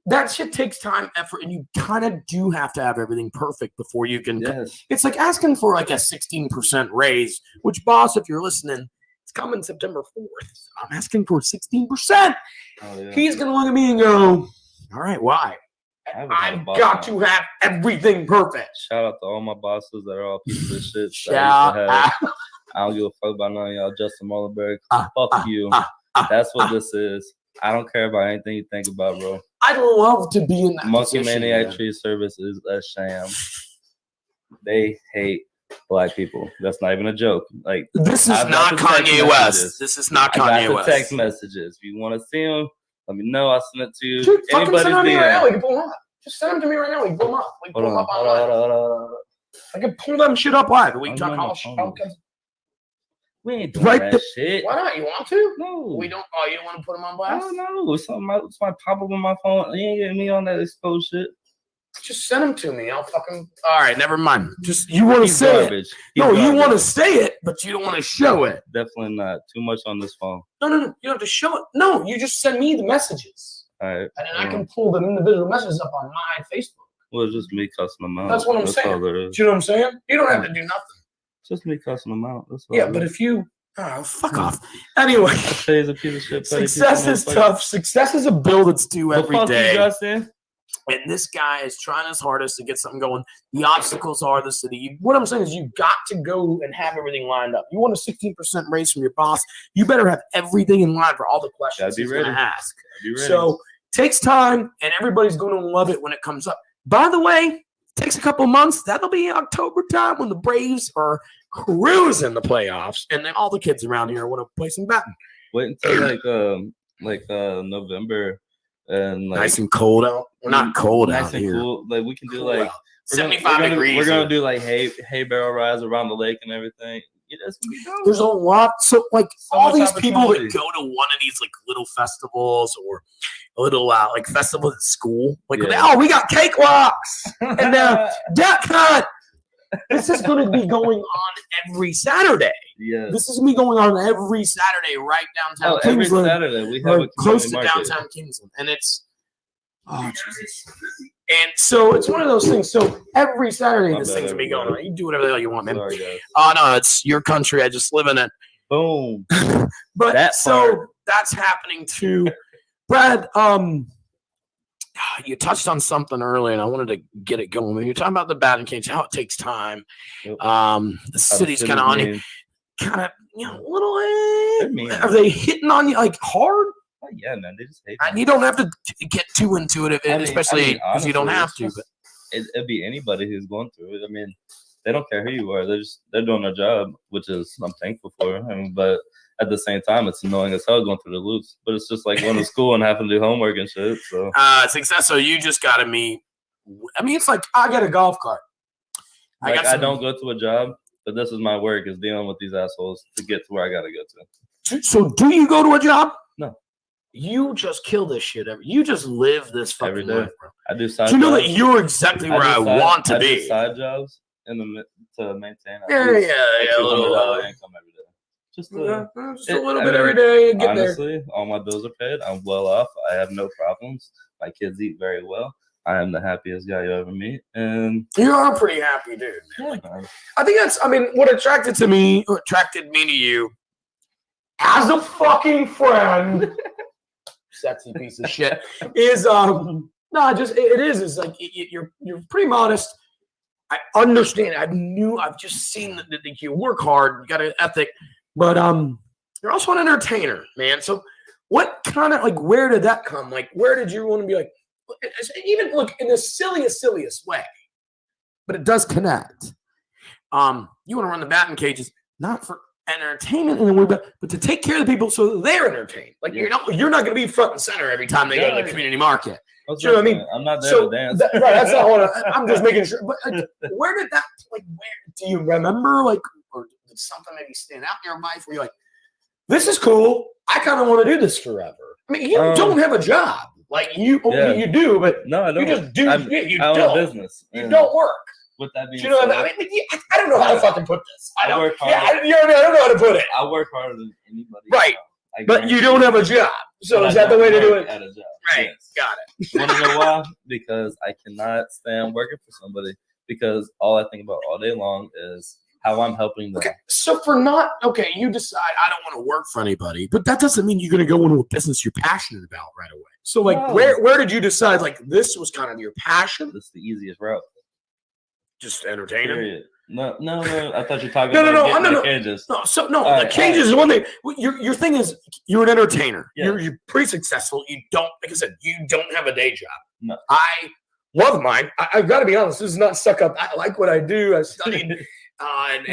that shit takes time, effort, and you kind of do have to have everything perfect before you can. Yes. It's like asking for like a 16% raise, which, boss, if you're listening, it's coming September 4th. I'm asking for 16%. Oh, yeah. He's going to look at me and go, all right, why? I've got to have everything perfect. Shout out to all my bosses that are all pieces of shit. Shout out. I don't give a fuck about none of y'all. Justin Mullenberg. Fuck you. That's what this is. I don't care about anything you think about, bro. I'd love to be in that Monkey position. Maniac Tree Service is a sham. They hate black people. That's not even a joke. Like, this is not Kanye West. This is not Kanye West. Text messages. If you want to see them, let me know. I'll send it to you. Dude, fucking send them to me right now. We can pull them up. Just send them to me right now. We can pull them up. We can pull them up online. I can pull them shit up live. We can talk all shit. We ain't doing that shit. Why not? You want to? No. We don't. Oh, you don't want to put them on blast? I don't know. It's my pop up on my phone. You ain't getting me on that exposed shit. Just send them to me. I'll fucking. All right, never mind. Just you want to say it? No, you want to say it, but you don't want to show it. Definitely not. Too much on this phone. No. You don't have to show it. No, you just send me the messages. All right. And then I can pull the individual messages up on my Facebook. Well, it's just me cussing them out. That's what I'm saying. Do you know what I'm saying? You don't have to do nothing. It's just me cussing them out. That's yeah, but if you. Oh, fuck off. Anyway. He's a piece of shit. Success is tough. Success is a bill that's due every day. Justin. And this guy is trying his hardest to get something going. The obstacles are the city. What I'm saying is you got to go and have everything lined up. You want a 16% raise from your boss, you better have everything in line for all the questions he's going to ask. So takes time, and everybody's going to love it when it comes up. By the way, takes a couple months. That'll be October time when the Braves are cruising the playoffs, and then all the kids around here want to play some batting. Wait until November. And like, nice and cold out. We're not cold nice out and here. Cool. Like we can do like 75 degrees. We're gonna do like hay barrel rides around the lake and everything. Yeah, that's gonna be dope. There's a lot. So like all these people that go to one of these like little festivals or a little like festivals at school, like we got cakewalks and duck hunt. This is going to be going on every Saturday. Yeah, this is going to be going on every Saturday right downtown Kingsland. Every Saturday we have a close to downtown Kingsland, and it's Jesus. And so it's one of those things. So every Saturday this thing's going to be going on. You can do whatever the hell you want, man. Sorry, guys. Oh no, it's your country. I just live in it. Boom. But that's happening too, Brad. You touched on something earlier, and I wanted to get it going. When you're talking about the batting cage, how it takes time. Yep. The city's kind of on you, kind of, a little. Are they hitting on you like hard? Oh, yeah, man, they just hate. And you don't have to get too into it, especially because you don't have to. But it'd be anybody who's going through it. I mean, they don't care who you are. They're doing their job, which is I'm thankful for. But at the same time, it's annoying as hell going through the loops. But it's just like going to school and having to do homework and shit. So success. So you just got to meet. I mean, it's like I get a golf cart. I don't go to a job, but this is my work: is dealing with these assholes to get to where I gotta go to. So do you go to a job? No. You just kill this shit you just live this fucking life, bro. I do side. Do you know that you're exactly where I want to be? Do side jobs to maintain. Yeah. $200 income every day. Just a little bit every day. Get honestly, all my bills are paid. I'm well off. I have no problems. My kids eat very well. I am the happiest guy you ever meet, and you are a pretty happy dude, man. I think that's. I mean, what attracted me to you, as a fucking friend, sexy piece of shit, is it is. It's like you're pretty modest. I understand. I've just seen that you work hard. You got an ethic. But you're also an entertainer, man. So what kind of where did that come? Like, where did you want to be even look in the silliest way? But it does connect. You want to run the batting cages, not for entertainment in a way, but to take care of the people so they're entertained. Like you're not going to be front and center every time they go to the community market. Do you know what I mean? I'm not there to dance. Right, that's not what I'm just making sure. But where did that where do you remember or something maybe stand out in your life where you're like, this is cool. I kind of want to do this forever. I mean, you don't have a job. Like you do, but no, I don't. You just do. You I own don't. a business. You don't work. With that being Do you know said, what I mean? I don't know how to fucking put this. I don't. work hard. Yeah, I don't know how to put it. I work harder than anybody. Right. But you don't have a job. So is that the way to do it? At a job. Right. Yes. Got it. Want to know why? Because I cannot stand working for somebody. Because all I think about all day long is how I'm helping them. Okay. So you decide I don't want to work for anybody, but that doesn't mean you're going to go into a business you're passionate about right away. So No. where did you decide like this was kind of your passion? That's the easiest route. Just entertaining. Period. No. I thought you were talking No. about getting the cages. The cages is one thing. Your thing is you're an entertainer. Yeah. You're pretty successful. You don't, like I said, you don't have a day job. No. I love mine. I've got to be honest. This is not suck up. I like what I do. I studied and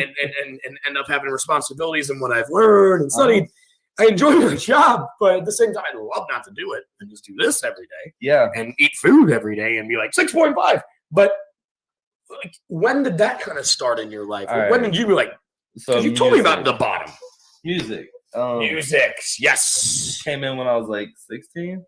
end up having responsibilities in what I've learned and studied. I enjoy my job, but at the same time, I love not to do it and just do this every day. Yeah. And eat food every day and be like 6.5. But like, when did that kind of start in your life? All When right. did you be like? So You told me about the bottom. music. Music, yes. Came in when I was like 16.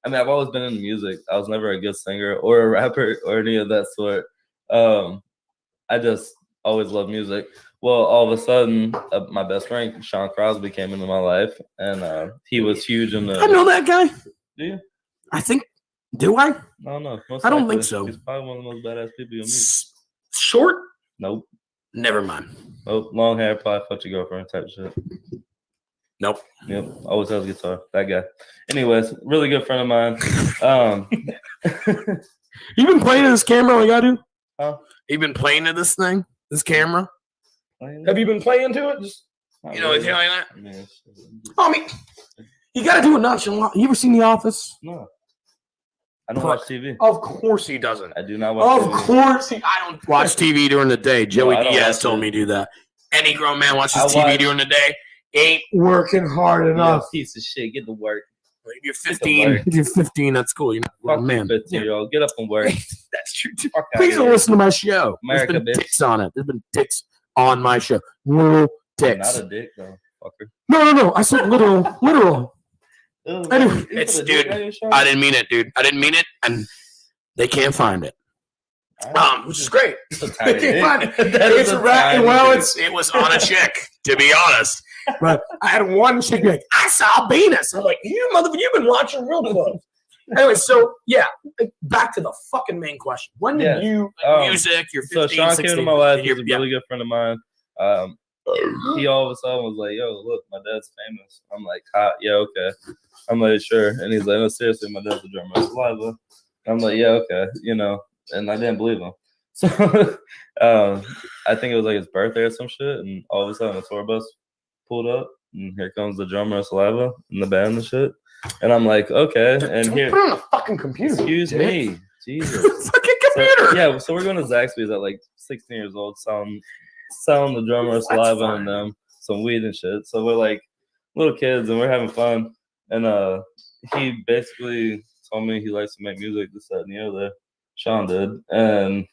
I mean, I've always been in music. I was never a good singer or a rapper or any of that sort. I just always loved music. Well, all of a sudden, my best friend, Sean Crosby, came into my life, and he was huge in the... I know that guy. Do you? I think. Do I? I don't know. Most I don't likely. think so. He's probably one of the most badass people you'll meet. Short? Nope. Never mind. Oh, long hair, probably fuck your girlfriend type shit. Nope. Yep. Always has a guitar. That guy. Anyways, really good friend of mine. You been playing in this camera like I do? Huh? You been playing in this thing? This camera? Playing? Have you been playing to it? Just, Not anything really. like that? I mean, I mean, you got to do it nonchalant. You ever seen The Office? no. I don't watch TV. Of course he doesn't. I do not watch Of TV. course I don't watch TV during the day. Joey I don't Diaz watch told it. me to do that. Any grown man watches I TV watch- during the day ain't working hard Yeah, enough. piece of shit. Get to work. If you're Get to 15, work. if you're 15, that's cool. You're not a Fuck grown man. 15-year-old. Get up and work. That's true too. Fuck Please outta don't here. listen to my show. America, There's been bitch. ticks on it. There's been ticks on my show. Little I'm ticks. not a dick, though. Fucker. No. I said literal. Ew, Anyway, you it's put a dick dude. on your show? I didn't mean it, dude. I didn't mean it, and they can't find it. Which is great. It's a tiny They can't find it. dick. That is It's a a rat. tiny Well, dick. it was on a chick, to be honest. But I had one chick be like, I saw Venus. I'm like, you've been watching real close. Anyway, so yeah, back to the fucking main question. When did you music? You're 15, So Sean 16, came into my life. and He's a you're- really good friend of mine. He all of a sudden was like, "Yo, look, my dad's famous." I'm like, "Hot, yeah, okay." I'm like, "Sure," and he's like, "No, seriously, my dad's a drummer at Saliva." I'm like, "Yeah, okay," and I didn't believe him. So I think it was like his birthday or some shit, and all of a sudden a tour bus pulled up, and here comes the drummer of Saliva and the band and shit, and I'm like, "Okay," and Don't here, put it on the fucking computer. excuse dick. me, Jesus. Fucking computer. So we're going to Zaxby's at like 16 years old, selling the drummer That's Saliva fine. and them some weed and shit. So we're like little kids and we're having fun. And he basically told me he likes to make music, this, that, and the other. Sean did. And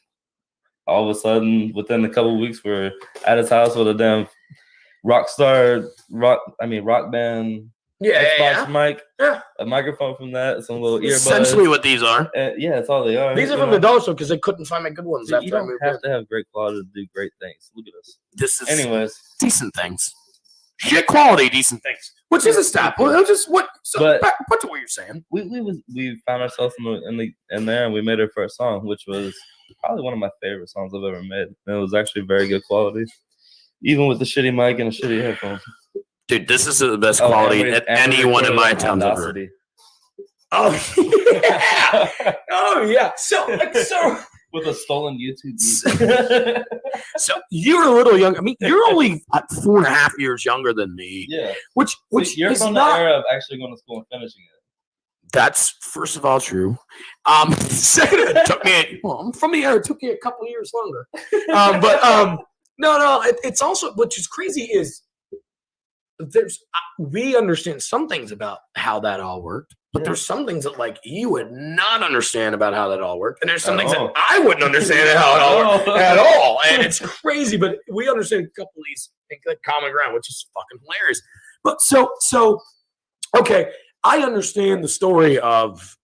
all of a sudden, within a couple of weeks, we're at his house with a damn rock band Xbox mic, Yeah. a microphone from that, some little earbuds. Essentially what these are. Yeah, that's all they are. These are you from know? the dollar store because they couldn't find my good ones Dude, after you I don't moved have in. to have great quality to do great things. Look at us. This is Anyways, decent things. Shit quality, decent things. Which is a step. Well, just what? So But- back to what you're saying. we found ourselves in there and we made our first song, which was probably one of my favorite songs I've ever made. And it was actually very good quality, even with the shitty mic and the shitty headphones. Dude, this is the best quality that anyone in my town's ever heard. Oh yeah. Oh yeah. So with a stolen YouTube beat. so you're a little young. I mean, you're only 4.5 years younger than me. Yeah. Which You're is from not. the era of actually going to school and finishing it. That's first of all true. Second, it took me. Well, I'm from the era. It took you a couple of years longer. No. It's also which is crazy is we understand some things about how that all worked, but there's some things that like you would not understand about how that all worked, and there's some things that I wouldn't understand how it all worked at all, and it's crazy. But we understand a couple of these like common ground, which is fucking hilarious. But so okay, I understand the story of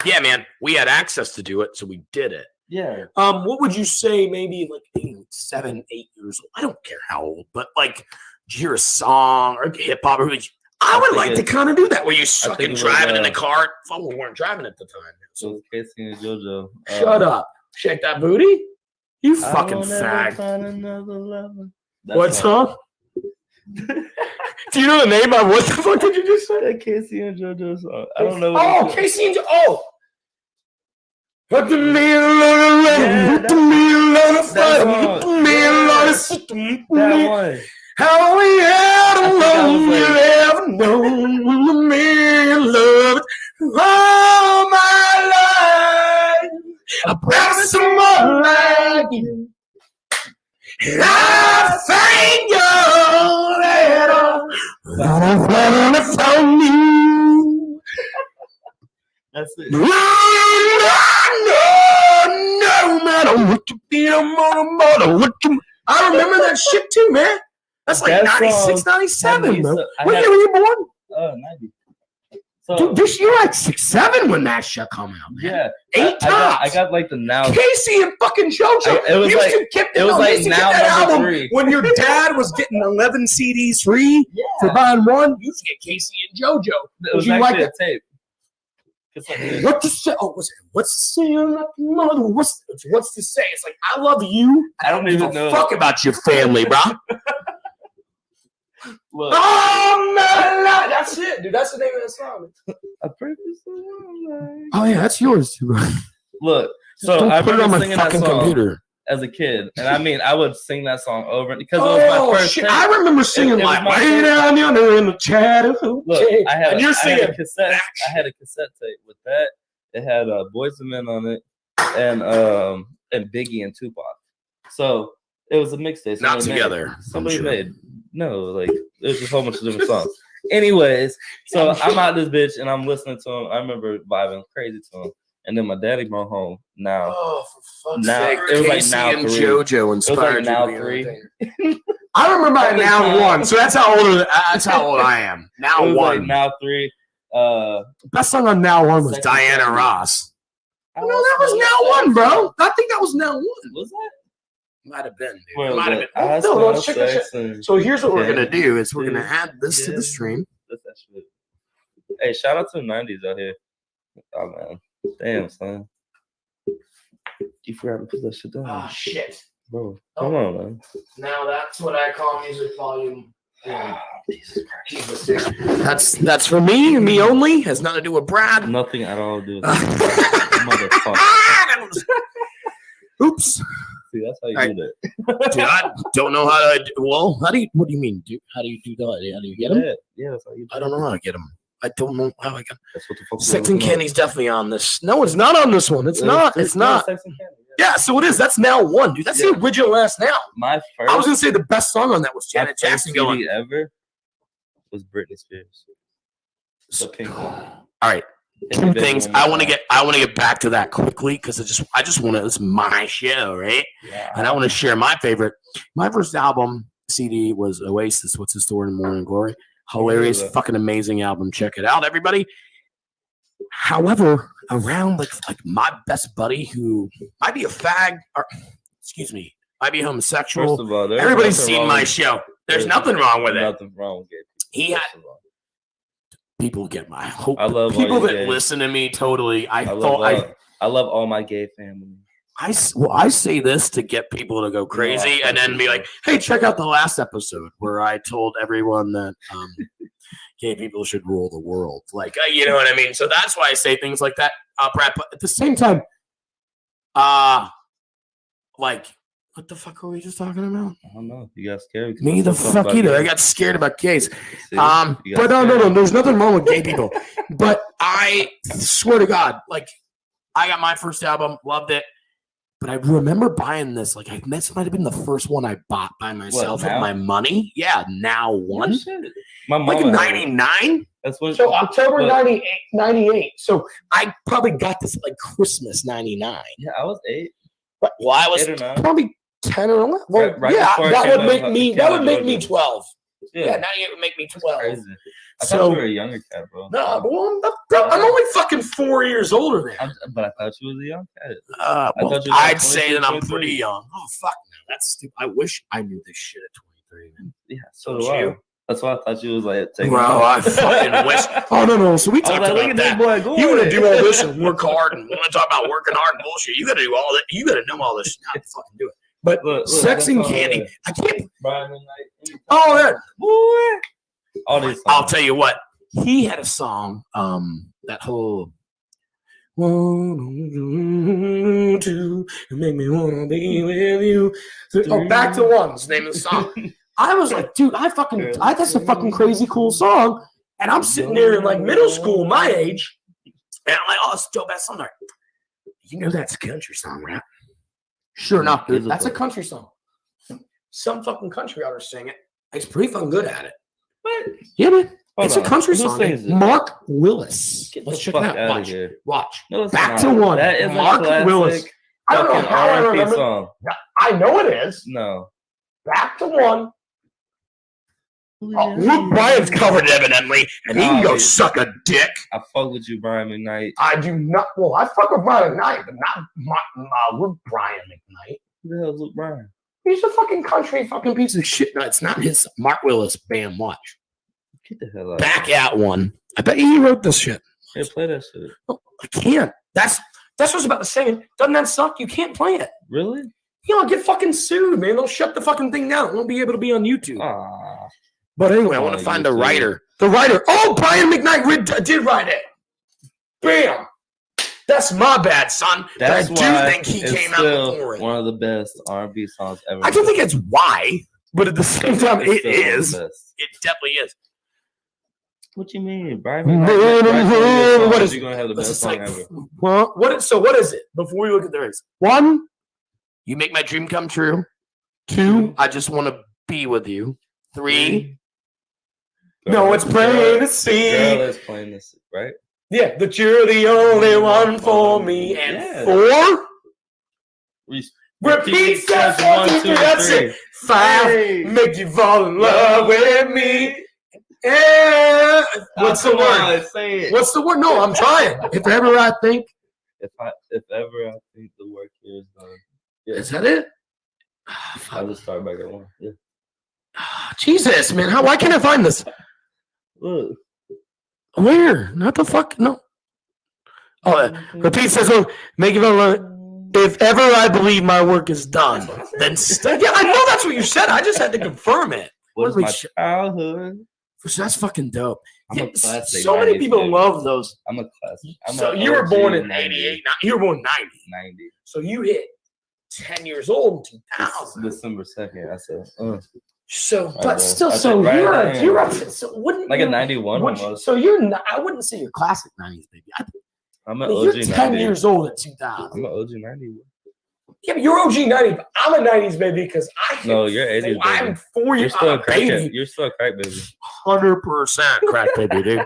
man, we had access to do it, so we did it. Yeah. What would you say? Maybe like 7, 8 years old. I don't care how old, but like. Did you hear a song or hip hop? I would like to kind of do that. Where you fucking driving in the car? We weren't driving at the time. So Casey and JoJo. Shut up! Shake that booty. You fucking fag. What song? Do you know the name of what the fuck did you just say? That Casey and JoJo song. I don't know. Oh, Casey and JoJo. Put the meal on the rain. Put the meal on the fire. Put the meal on the system. That one. How we had alone, you ever known the man loved all my life. I promise someone like you. And I thank God that I found you. That's it. No matter what you feel, I remember that shit too, man. That's like 96, 97, bro. What year were you born? 90. So, dude, this year like 6, 7 when that shit come out, man. Yeah. 8 times. I got like the now. Casey and fucking JoJo. It was like now number 3. When your dad was getting 11 CDs free for buying one, you used to get Casey and JoJo. It was actually a tape. What to say? Oh, what's to say? What's to say? It's like I love you. I don't even know. Fuck about your family, bro. Look. Oh man, that's it, dude. That's the name of the song. Oh yeah, that's yours too, bro. Look, so don't I put it on remember my singing that fucking song computer as a kid, and I mean, I would sing that song over because it was my first. Shit. I remember singing like "Way Down Yonder in the Chattahoochee." Look, I had a cassette. I had a cassette tape with that. It had Boyz II Men on it, and Biggie and Tupac. So it was a mixtape. Not together. Somebody made. No, like there's a whole bunch of different songs. Anyways, so I'm out this bitch and I'm listening to him. I remember vibing crazy to him. And then my daddy brought home now. Oh, for fuck's now, sake. It was Casey like now and 3. JoJo inspired now you. 3. I remember by now 1, so that's how old I am. Now 1. Like now 3. Best song on now 1 was Diana Ross. No, that was now 1, bro. I think that was now 1. Was that? Might have been, dude. Well, Might have been. no, check that shit. So here's what we're gonna do: is we're gonna add this to the stream. That's that shit. Hey, shout out to the 90s out here. Oh man, damn son, you forgot to put that shit down. Oh shit, bro, come on, man. Now that's what I call music volume. Jesus Christ. That's for me only. Has nothing to do with Brad. Nothing at all to do with motherfucker. Oops. See, that's how you do that. Dude, I don't know how to. Well, what do you mean? How do you do that? How do you get them? Yeah, that's how you do I don't know how to get them. I don't know how I got. That's what the fuck. Sex and Candy's definitely on this. No, it's not on this one. It's not. It's not. Sex and Candy, yeah, so it is. That's now 1, dude. That's the original last now. My first. I was gonna say the best song on that was Janet Jackson going. Ever was Britney Spears. So, all right. 2 things. I want to get back to that quickly because I just want to. It's my show, right? Yeah. And I want to share my favorite. My first album CD was Oasis. What's the Story in Morning Glory? Hilarious, fucking amazing album. Check it out, everybody. However, around like my best buddy who might be a fag, or excuse me, might be homosexual. First of all, everybody's seen my show. There's nothing wrong with it. Nothing wrong with it. He had. People get my hope. I love people that listen to me totally. I love all my gay family. I say this to get people to go crazy and then be like, hey, check out the last episode where I told everyone that gay people should rule the world. Like, you know what I mean? So that's why I say things like that, Brad. But at the same time, like, what the fuck were we just talking about? I don't know. You got scared. Me the fuck either. I got scared about gays. But no. There's nothing wrong with gay people. But I swear to God, like, I got my first album, loved it. But I remember buying this. Like, this might have been the first one I bought by myself with my money. Yeah, now one. My mom like in 99? That's when. So October 98. So I probably got this like Christmas 99. Yeah, I was 8. Well, I was probably 10 or 11. Well, right yeah, that would make me 12. 12. Yeah, 98 would make me 12. Crazy. I thought you were a younger cat, bro. No, bro, I'm only fucking 4 years older than you. But I thought you was a young cat. I'd say that I'm pretty young. Oh, fuck, no, that's stupid. I wish I knew this shit at 23, man. Yeah, so do I. That's why I thought you was like taking. Bro, I fucking wish. Oh no. So we talked about that. You want to do all this and work hard, and want to talk about working hard and bullshit. You got to do all that. You got to know all this. How to fucking do it. But look, Sex and Candy, I can't. Oh yeah. All these songs. I'll tell you what. He had a song. That whole. 1, 2, make me wanna be with you. Oh, Back to One's the name of the song. I was like, dude, that's a fucking crazy cool song. And I'm sitting there in like middle school, my age, and I'm like, oh, it's a dope ass song. Like, you know that's a country song, right? Sure enough, dude, that's a country song. Some fucking country artist sing it. He's pretty fucking good at it. What? Yeah, man. It's a country song. Mark Willis. Let's check it out. Watch. No, Back to One. That is Mark Willis. I don't know how I remember. Song. I know it is. No. Back to One. Oh, Luke Bryan's covered it evidently, and he can go suck a dick. I fuck with you, Brian McKnight. I do not. Well, I fuck with Brian McKnight, but not Luke Bryan McKnight. Who the hell is Luke Bryan? He's a fucking country fucking piece of shit. No, it's not his. Mark Willis. Bam, watch. Get the hell out. Back at One. I bet he wrote this shit. Yeah, play that shit. Oh, I can't. That's what I was about to say. Doesn't that suck? You can't play it. Really? You know, I'll get fucking sued, man. They'll shut the fucking thing down. It won't be able to be on YouTube. Aww. But anyway, I want to find the writer. The writer. Oh, Brian McKnight did write it. Bam. That's my bad, son. That's but I do think he came out before it. One of the best R&B songs ever. I don't think it's why, but at the same time, it is. It definitely is. What you mean, Brian McKnight? What is he going to have the best song ever? Well, what is it? Before we look at the lyrics, 1, you make my dream come true. 2, I just want to be with you. 3, no, it's plain to see. Girl is plain to see, right? Yeah, that you're the only one for me. And 4, repeat steps 1, 2, 3. That's it. 5, make you fall in love with me. Yeah. What's the word? Say it. What's the word? No, I'm trying. If ever I think the work here is done. Yeah. Is that it? I'll just start back at 1. Yeah. Jesus, man. Why can't I find this? Look. Where? Not the fuck. No. Oh, repeat says, make it love. If ever I believe my work is done, then yeah, I know that's what you said. I just had to confirm it. What's my childhood? So that's fucking dope. So many people love those. I'm a classic. So you were born in 88. You were born 90. 90. So you hit 10 years old in 2000. December 2nd. I said, So, right, but still, so you're up. So wouldn't like a 91 almost. So you're not, I wouldn't say you're classic 90s baby. I'm an OG you're 90. 10 years old at 2000. I'm an OG 90. Yeah, but you're OG 90. But I'm a 90s baby because No, you're 80s baby. I'm 4 years old. Baby. You're still a crack baby. 100% crack baby, dude.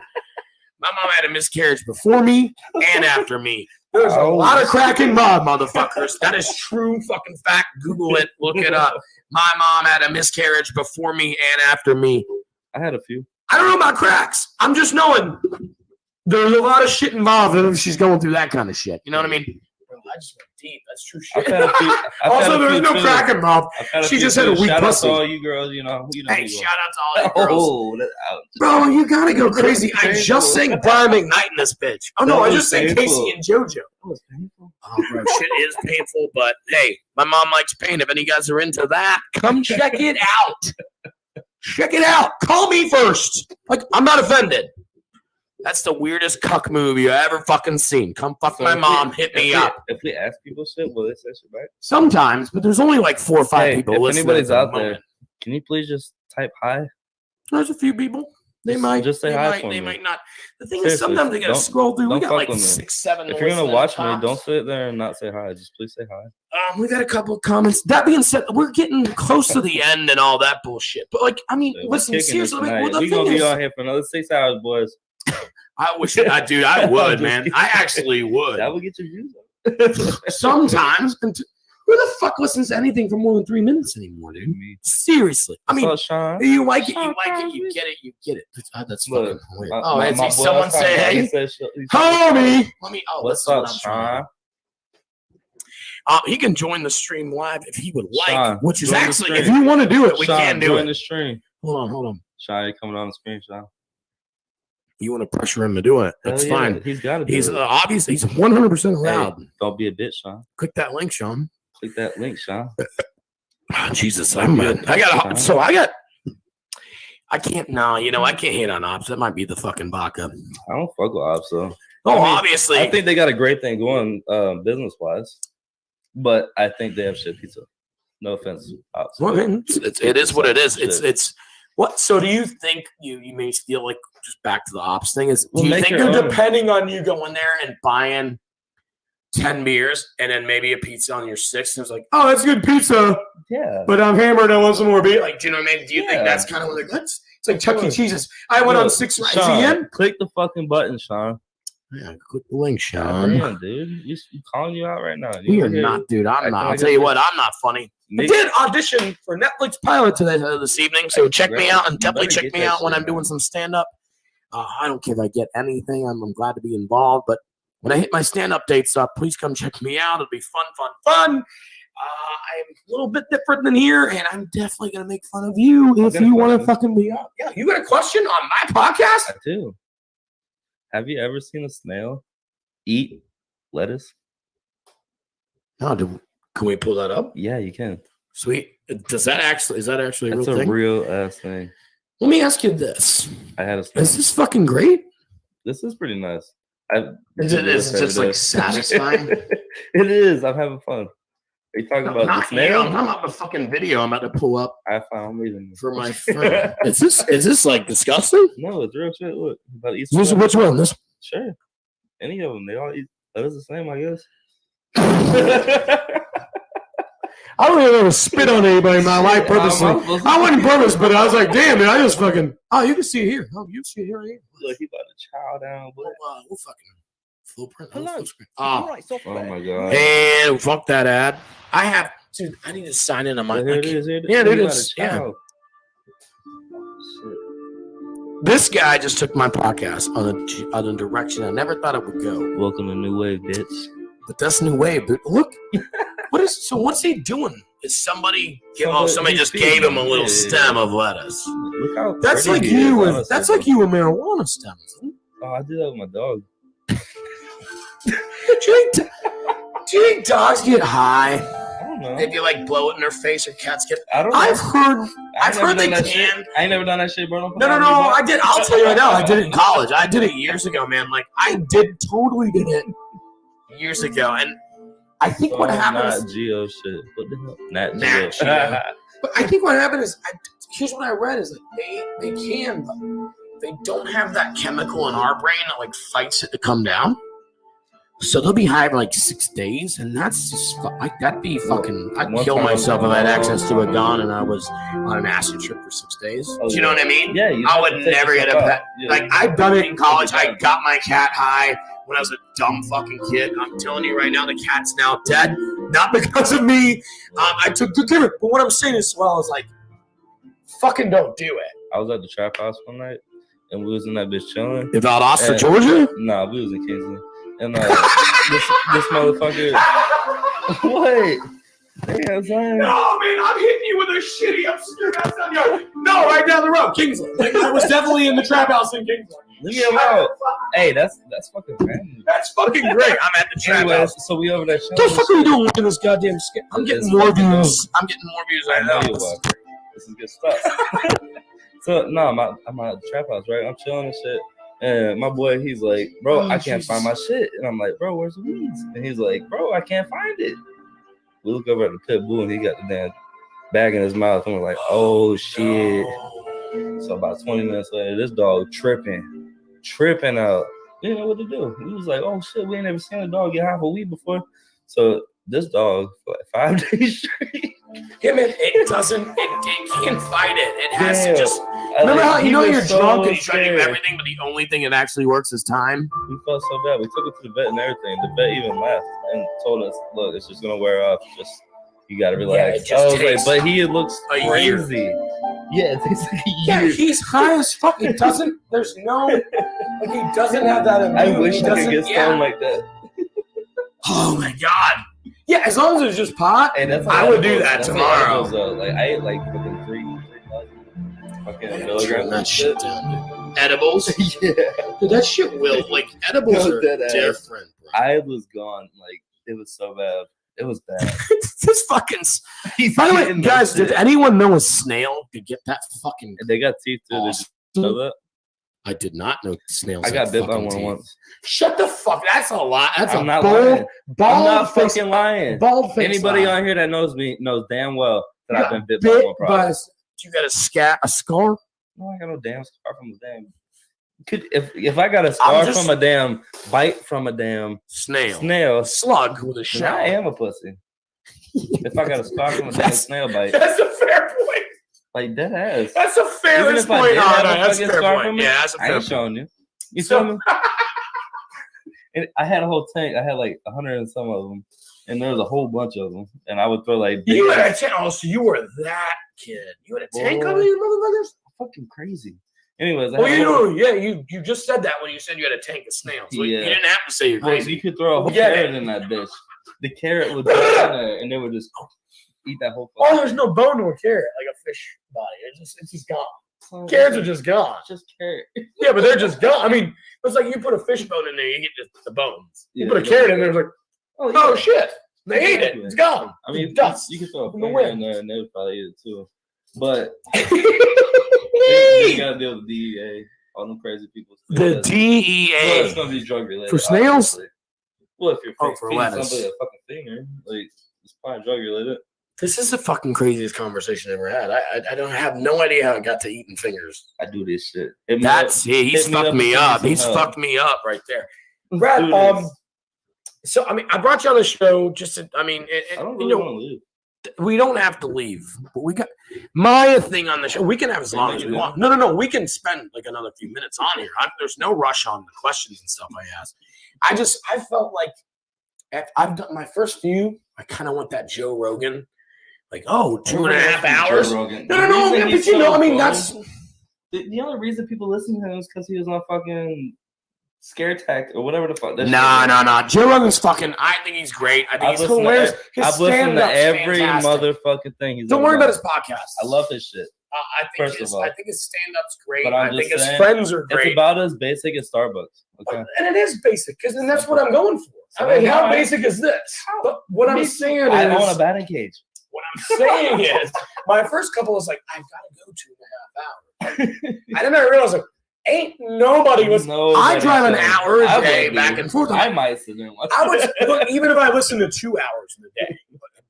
My mom had a miscarriage before me and after me. There's a lot of crack in my motherfuckers. That is true fucking fact. Google it. Look it up. My mom had a miscarriage before me and after me. I had a few. I don't know about cracks. I'm just knowing there's a lot of shit involved if she's going through that kind of shit. You know what I mean? I just went deep. That's true shit. Also, there's no crack involved. She just had a weak pussy. Shout out to all you girls, you know. Hey, shout out to all you girls. Oh, that's out. Bro, you gotta go crazy. I just sang Brian McKnight in this bitch. Oh, no, I just sang Casey and JoJo. That was painful. Oh, bro, shit is painful, but hey, my mom likes pain. If any guys are into that, come check it out. Check it out. Call me first. Like, I'm not offended. That's the weirdest cuck movie you ever fucking seen. Come fuck my mom, hit me up. If we ask people shit, will they say shit back? Sometimes, but there's only like 4 or 5 people if listening. Anybody's out there, can you please just type hi? There's a few people. They might just say hi for me. They might not. The thing Seriously, is, sometimes they gotta scroll through. We got like 6, 7. If you're gonna watch me, don't sit there and not say hi. Just please say hi. We got a couple of comments. That being said, we're getting close to the end and all that bullshit. But like, I mean, listen, seriously, like, we're gonna be on here for another 6 hours, boys. I wish, dude, I would, man. I actually would. That would get your views up. Sometimes. Who the fuck listens to anything for more than 3 minutes anymore, dude? Seriously. I mean, Sean? you like it, you get it. That's fucking weird. Oh, someone say, hey, homie. What's up, Sean? He can join the stream live if he would like, Sean, which is actually, if you want to do it, we can do it. Join the stream. Hold on. Sean, you coming on the screen, Sean? You want to pressure him to do it? That's fine. He's got to do He's it. Obviously, he's 100% allowed. Hey, don't be a bitch, Sean. Click that link, Sean. Click that link, Sean. Oh, Jesus, I can't. No, I can't hate on Ops. That might be the fucking Baca. I don't fuck with Ops, though. Obviously. I think they got a great thing going business-wise, but I think they have shit pizza. No offense, Ops. Well, it is what it is. It's what. So do you think you may feel like, just back to the Ops thing, is do you think they're depending on you going there and buying 10 beers and then maybe a pizza on your 6th? And it's like, oh, that's good pizza. Yeah. But I'm hammered. I want some more beer. Like, do you know what I mean? Do you think that's kind of what it's like Chuck E. Cheese's? I went on 6 rides again. Click the fucking button, Sean. Yeah, click the link, Sean. Damn, dude. You calling you out right now. You're not, dude. I'm not. I'll tell you what, I'm not funny. I did audition for Netflix pilot today this evening, so check me out and definitely check me out when I'm doing some stand-up. I don't care if I get anything. I'm glad to be involved, but when I hit my stand-up dates up, please come check me out. It'll be fun. I'm a little bit different than here, and I'm definitely going to make fun of you if you want to fucking be up. Yeah, you got a question on my podcast? I do. Have you ever seen a snail eat lettuce? No, can we pull that up? Yeah, you can. Sweet. Is that actually a real thing? That's a real ass thing. Let me ask you this. I had a snail. Is this fucking great? This is pretty nice. Is it just like satisfying? It is. I'm having fun. Are you talking about the snail? I'm talking about the fucking video I'm about to pull up. I found reason for my friend. Is this like disgusting? No, it's real shit. Look, which one? This? Sure. Any of them. They all eat. That is the same, I guess. I don't even ever spit on anybody in my life purposely. I wasn't purpose, but I was like, damn, man, I just fucking. Oh, you can see it here. Oh, you can see it here. Look, he about to chow down. We'll fucking full print. Oh my god. And fuck that ad. Dude, I need to sign in on my. Here it is. Yeah, dude, yeah. This guy just took my podcast on a direction I never thought it would go. Welcome to New Wave, bitch. But that's New Wave, dude. Look, what's he doing? Is somebody just gave him a little stem of lettuce? Look how that's like you with marijuana stems. Oh, I do that with my dog. Do you think dogs get high? I don't know. If you like blow it in their face, or cats get. I don't know. I've heard they can. I ain't never done that shit, bro. No. I did. I'll tell you right now. I did it in college. I did it years ago, man. Like I totally did it years ago, and I think what happened is Nat Geo shit. What the hell? Nat Geo. But I think what happened is here's what I read is that they can, but they don't have that chemical in our brain that like fights it to come down. So they'll be high for like 6 days, and that's just like that'd be fucking. I'd kill myself if I had access to a gun and I was on an acid trip for 6 days. Do you know what I mean? Yeah, I would never get a pet. Yeah. Like I've done it in college. I got my cat high when I was a dumb fucking kid. I'm telling you right now, the cat's now dead, not because of me. I took good care of it. But what I'm saying is, well, is like, fucking don't do it. I was at the trap house one night, and we was in that bitch chilling. In Valdosta, Georgia? Nah, we was in Kingston. And this motherfucker. Wait. Damn, son. No, man, I'm hitting you with a shitty obscure ass down yard. No, right down the road, Kingsland. Like, I was definitely in the trap house in Kingsland. Leave me alone. Hey, that's fucking random. That's fucking great. I'm at the trap house. So we over there. What the fuck are you doing in this goddamn skit? I'm getting more views. I know. This is good stuff. So no, I'm at the trap house, right? I'm chilling and shit. And my boy, he's like, bro, I can't find my shit. And I'm like, bro, where's the weeds? And he's like, bro, I can't find it. We look over at the pit bull, and he got the damn bag in his mouth. And we're like, oh, shit. So about 20 minutes later, this dog tripping out. Didn't know what to do. He was like, "Oh shit, we ain't never seen a dog get half a weed before." So this dog for like 5 days straight. It can't fight it. It has to just. Remember how you're so drunk and you try to do scared. everything, but the only thing that actually works is time. We felt so bad. We took it to the vet and everything. The vet even laughed and told us, "Look, it's just gonna wear off. Just you gotta relax." it just I was like, takes "But he looks a year. crazy." Yeah, it takes like a Yeah, year. he's high as fuck. He doesn't. There's no. Like he doesn't have that. I wish I could doesn't- get stoned like that. Oh my god. Yeah, as long as it's just pot, Hey, that's I would do that that's tomorrow. Edibles, though. Like I ate like fucking 3 fucking Turn milligrams. that of shit down, dude. Edibles? Yeah, Dude, that shit will. Like, edibles No, are dead ass. different, bro. I was gone. Like it was so bad. It was bad. This fucking. He's By the way, getting guys, that did shit. anyone know a snail could get that fucking. They got teeth too. Did Awesome. you know that? I did not know snails. I got had bit by fucking one teeth. once. Shut the fuck. That's a lot. That's I'm a not bold, lying. I'm bald not face. fucking lying. Bald face. Anybody lie. on here that knows me knows damn well that You I've got been bit by one problem. You got a scar? No, I got no damn scar from a damn. If I got a scar from a damn bite from a damn snail, Slug with a then shell. I am a pussy. If I got a scar from a damn snail bite, That's a fair point. like that ass. That's a Even fairest if I point. did have a That's a fucking fair scar point. from it, Yeah, that's a I fair ain't point. showing you. You So- feel me? And I had a whole tank. I had like 100 and some of them, and there was a whole bunch of them. And I would throw like You big had a ass- tank. Oh, so you were that kid. You had a tank Boy. of these motherfuckers? fucking crazy. Anyways, I Well, had a you whole- know, yeah, you just said that when you said you had a tank of snails. Well, Yeah. You didn't have to say you're Well, crazy. you could throw a whole Yeah. carrot in that bitch. The carrot would jump in there, and they would just eat that whole. Oh, there's no bone to a carrot like a fish body. It's just gone. fucking- Carrots are just gone. just carrot. Yeah, but they're just gone. I mean, it's like you put a fish bone in there, you get just the bones. You Yeah, put a you carrot don't in there, get it's like, oh shit, they ate it. Exactly. It's gone. I mean, dust. you could throw a from the finger in wind. there, and they would probably eat it too. But you gotta deal with DEA, all them crazy people. The Well, it's DEA. gonna be drug related For snails? obviously. Well, if you're For feeding lettuce. somebody a fucking finger, like it's probably drug related. This is the fucking craziest conversation I ever had. I don't have no idea how I got to eating fingers. I do this shit. Hit me That's up. it. He's Hit me fucked up me and up. give me He's some help. fucked me up right there. Let's Brad, do this. so I mean, I brought you on the show just to, I mean, I don't you really know, want to leave. we don't have to leave, but we got my thing on the show. We can have as long as we want. No. We can spend like another few minutes on here. There's no rush on the questions and stuff I ask. I felt like I've done my first few. I kind of want that Joe Rogan, like 2.5 hours. Joe Rogan. No. The reason But he's you know, so I mean, funny- that's the only reason people listen to him is because he was on fucking Scare Tactic or whatever the fuck. that shit no. is. Joe Rogan's fucking. I think he's great. I think I've he's listened to hilarious. His I've listened to stand-up's every fantastic. motherfucking thing he's Don't ever worry about done. his podcast. I love his shit. I First of all. think his stand-up's great. But I'm I think just his saying, friends are It's great. about as basic as Starbucks. Okay. And it is basic, because then that's what I'm going for. I mean, how basic is this? But what I'm saying is, I own a batting cage. what I'm saying is, my first couple was like, I've got to go 2.5 hours. And then I realized, like, ain't nobody was. I drive an hour a day back and forth. I might sit there and watch. I would look, even if I listen to 2 hours in a day,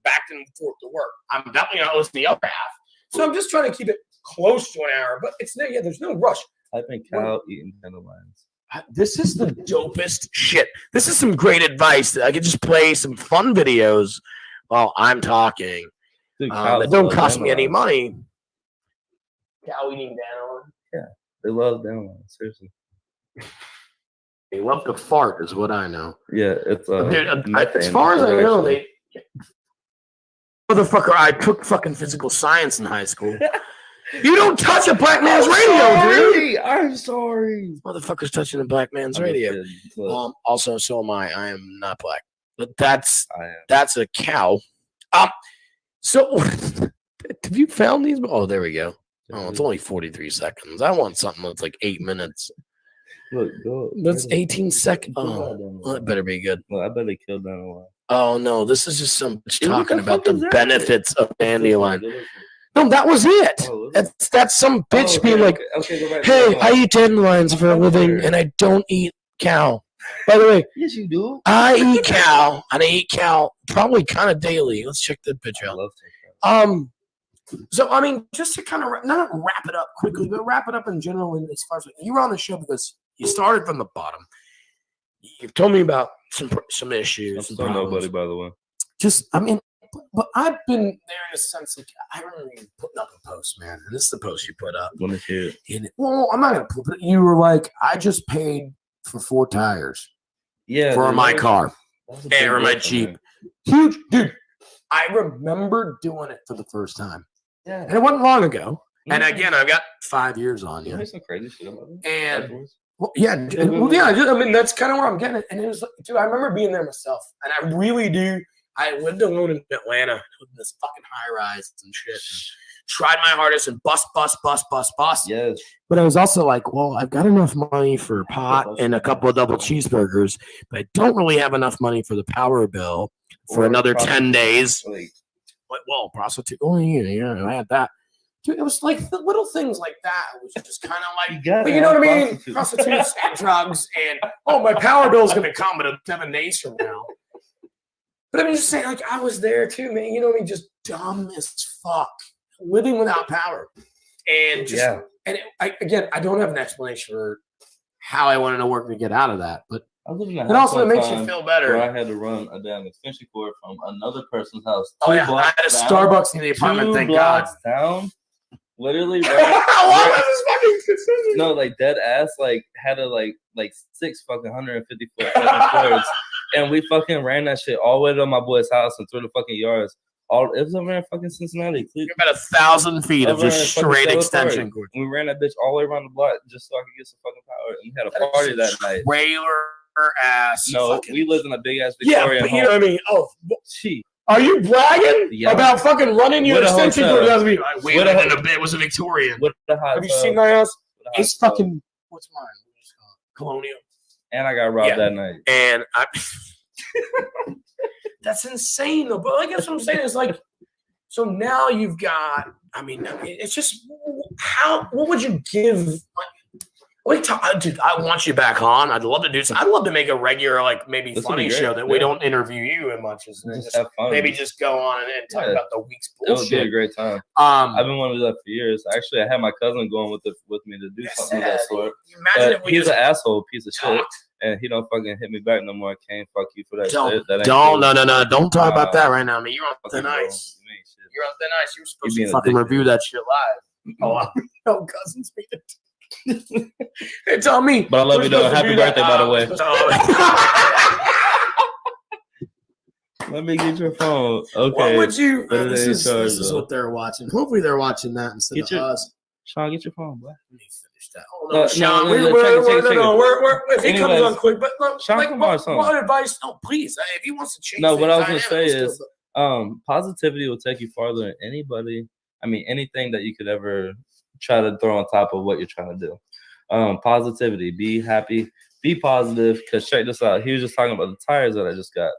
back and forth to work, I'm definitely not listening to the other half. So I'm just trying to keep it close to an hour, but it's no, there's no rush. I've been cow eating dandelions. This is the dopest shit. This is some great advice that I could just play some fun videos while I'm talking. Dude, That don't cost me any money. Cow eating dandelion. They love dandelions. Seriously. They love to fart, is what I know. Yeah, it's Dude, as methane, far as I know, actually. motherfucker, I took fucking physical science in high school. You don't touch a black man's radio, dude. I'm sorry. Motherfucker's touching a black man's I'm a radio. kid, but Also, so am I. I am not black, but I am. that's a cow. So have you found these? Oh, there we go. Oh, it's only 43 seconds. I want something that's like 8 minutes. Look, go. That's 18 seconds. Go Oh, dandelion. well, that better be good. Well, I bet they killed dandelion. Oh no, this is just some bitch Dude, what talking the about fuck the is that? benefits of dandelion. Go listen. No, that was it. Oh, was it? That's some bitch Oh, being like, okay, go back. "Hey, Go I back. eat dandelions for a living, Sure. and I don't eat cow." By the way, Yes, you do. I eat cow, and I eat cow probably kind of daily. Let's check that picture I out. love TikTok. So, I mean, just to kind of not wrap it up quickly, but wrap it up in general. As far as you were on the show because you started from the bottom. You've told me about some issues. I'm some still problems. nobody, by the way. Just, I mean, but I've been there in a sense. Like, I remember you putting up a post, man. And this is the post you put up. Let me hear it. Well, I'm not going to put it. You were like, I just paid for 4 tires. Yeah. For my car. Or my Jeep. Huge. Dude, I remember doing it for the first time. Yeah. And it wasn't long ago. And again, I've got 5 years on you. Some crazy shit about it. And well, yeah, I mean, that's kind of where I'm getting it. And it was like, dude, I remember being there myself. And I really do. I lived alone in Atlanta in this fucking high rise and shit. And tried my hardest and bust. Yes. But I was also like, well, I've got enough money for pot and a couple of double cheeseburgers, but I don't really have enough money for the power bill for another 10 days. Well, prostitute. Oh, yeah, I had that. Dude, it was like the little things like that. It was just kind of like, you know what I mean? Prostitutes and drugs and, my power bill is going to come in 7 days from now. But I'm just saying, like, I was there too, man. You know what I mean? Just dumb as fuck. Living without power. And just, I don't have an explanation for how I wanted to work to get out of that. But it also makes you feel better. I had to run a damn extension cord from another person's house. I had a Starbucks in the apartment, thank God. Down. Literally, no, like dead ass, like had a like 6 fucking 150 foot cords, and we fucking ran that shit all the way to my boy's house and through the fucking yards. It was over in fucking Cincinnati. About 1,000 feet of just straight extension cord. We ran that bitch all the way around the block just so I could get some fucking power. And we had a party that night. Trailer ass. No, we lived in a big ass Victorian home. You know what I mean? Oh, gee. Are you bragging about fucking running your extension cord? I waited in a bit. It was a Victorian. Have you seen my house? It's fucking. What's mine? Colonial. And I got robbed that night. And I. That's insane, though. But I guess what I'm saying is like, so now you've got. I mean, it's just how. What would you give? Dude, I want you back on. I'd love to do this. I'd love to make a regular, like maybe funny show that we don't interview you as much as maybe just go on and talk about the week's bullshit. It would be a great time. I've been wanting to do that for years. Actually, I had my cousin going with me to do something of that sort. Imagine if he's an asshole piece of shit, and he don't fucking hit me back no more. I can't fuck you for that shit. No. Don't talk about that right now, man. You're on thin ice. You're on thin ice. You're supposed to fucking review that shit live. Oh, cousins me. Hey, tell me. But I love you though. Happy birthday, by the way. Let me get your phone. Okay. What would you? This is what they're watching. Hopefully, they're watching that instead of us. Sean, get your phone, boy. Let me finish that. Oh no, Sean. We're if he comes on quick, but Sean, like, come on, what advice? No, please. If he wants to change. No, what I was gonna say is, positivity will take you farther than anybody. I mean, anything that you could ever try to throw on top of what you're trying to do. Positivity, be happy, be positive. Because check this out. He was just talking about the tires that I just got.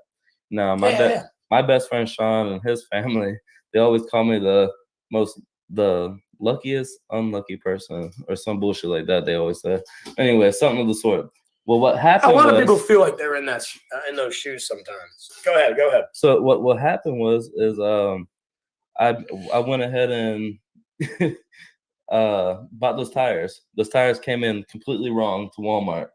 Now, my best friend Sean and his family, they always call me the luckiest unlucky person or some bullshit like that. They always say. Anyway, something of the sort. Well, what happened? A lot of people feel like they're in those shoes sometimes. Go ahead. So what happened was I went ahead and bought those tires. Those tires came in completely wrong to Walmart.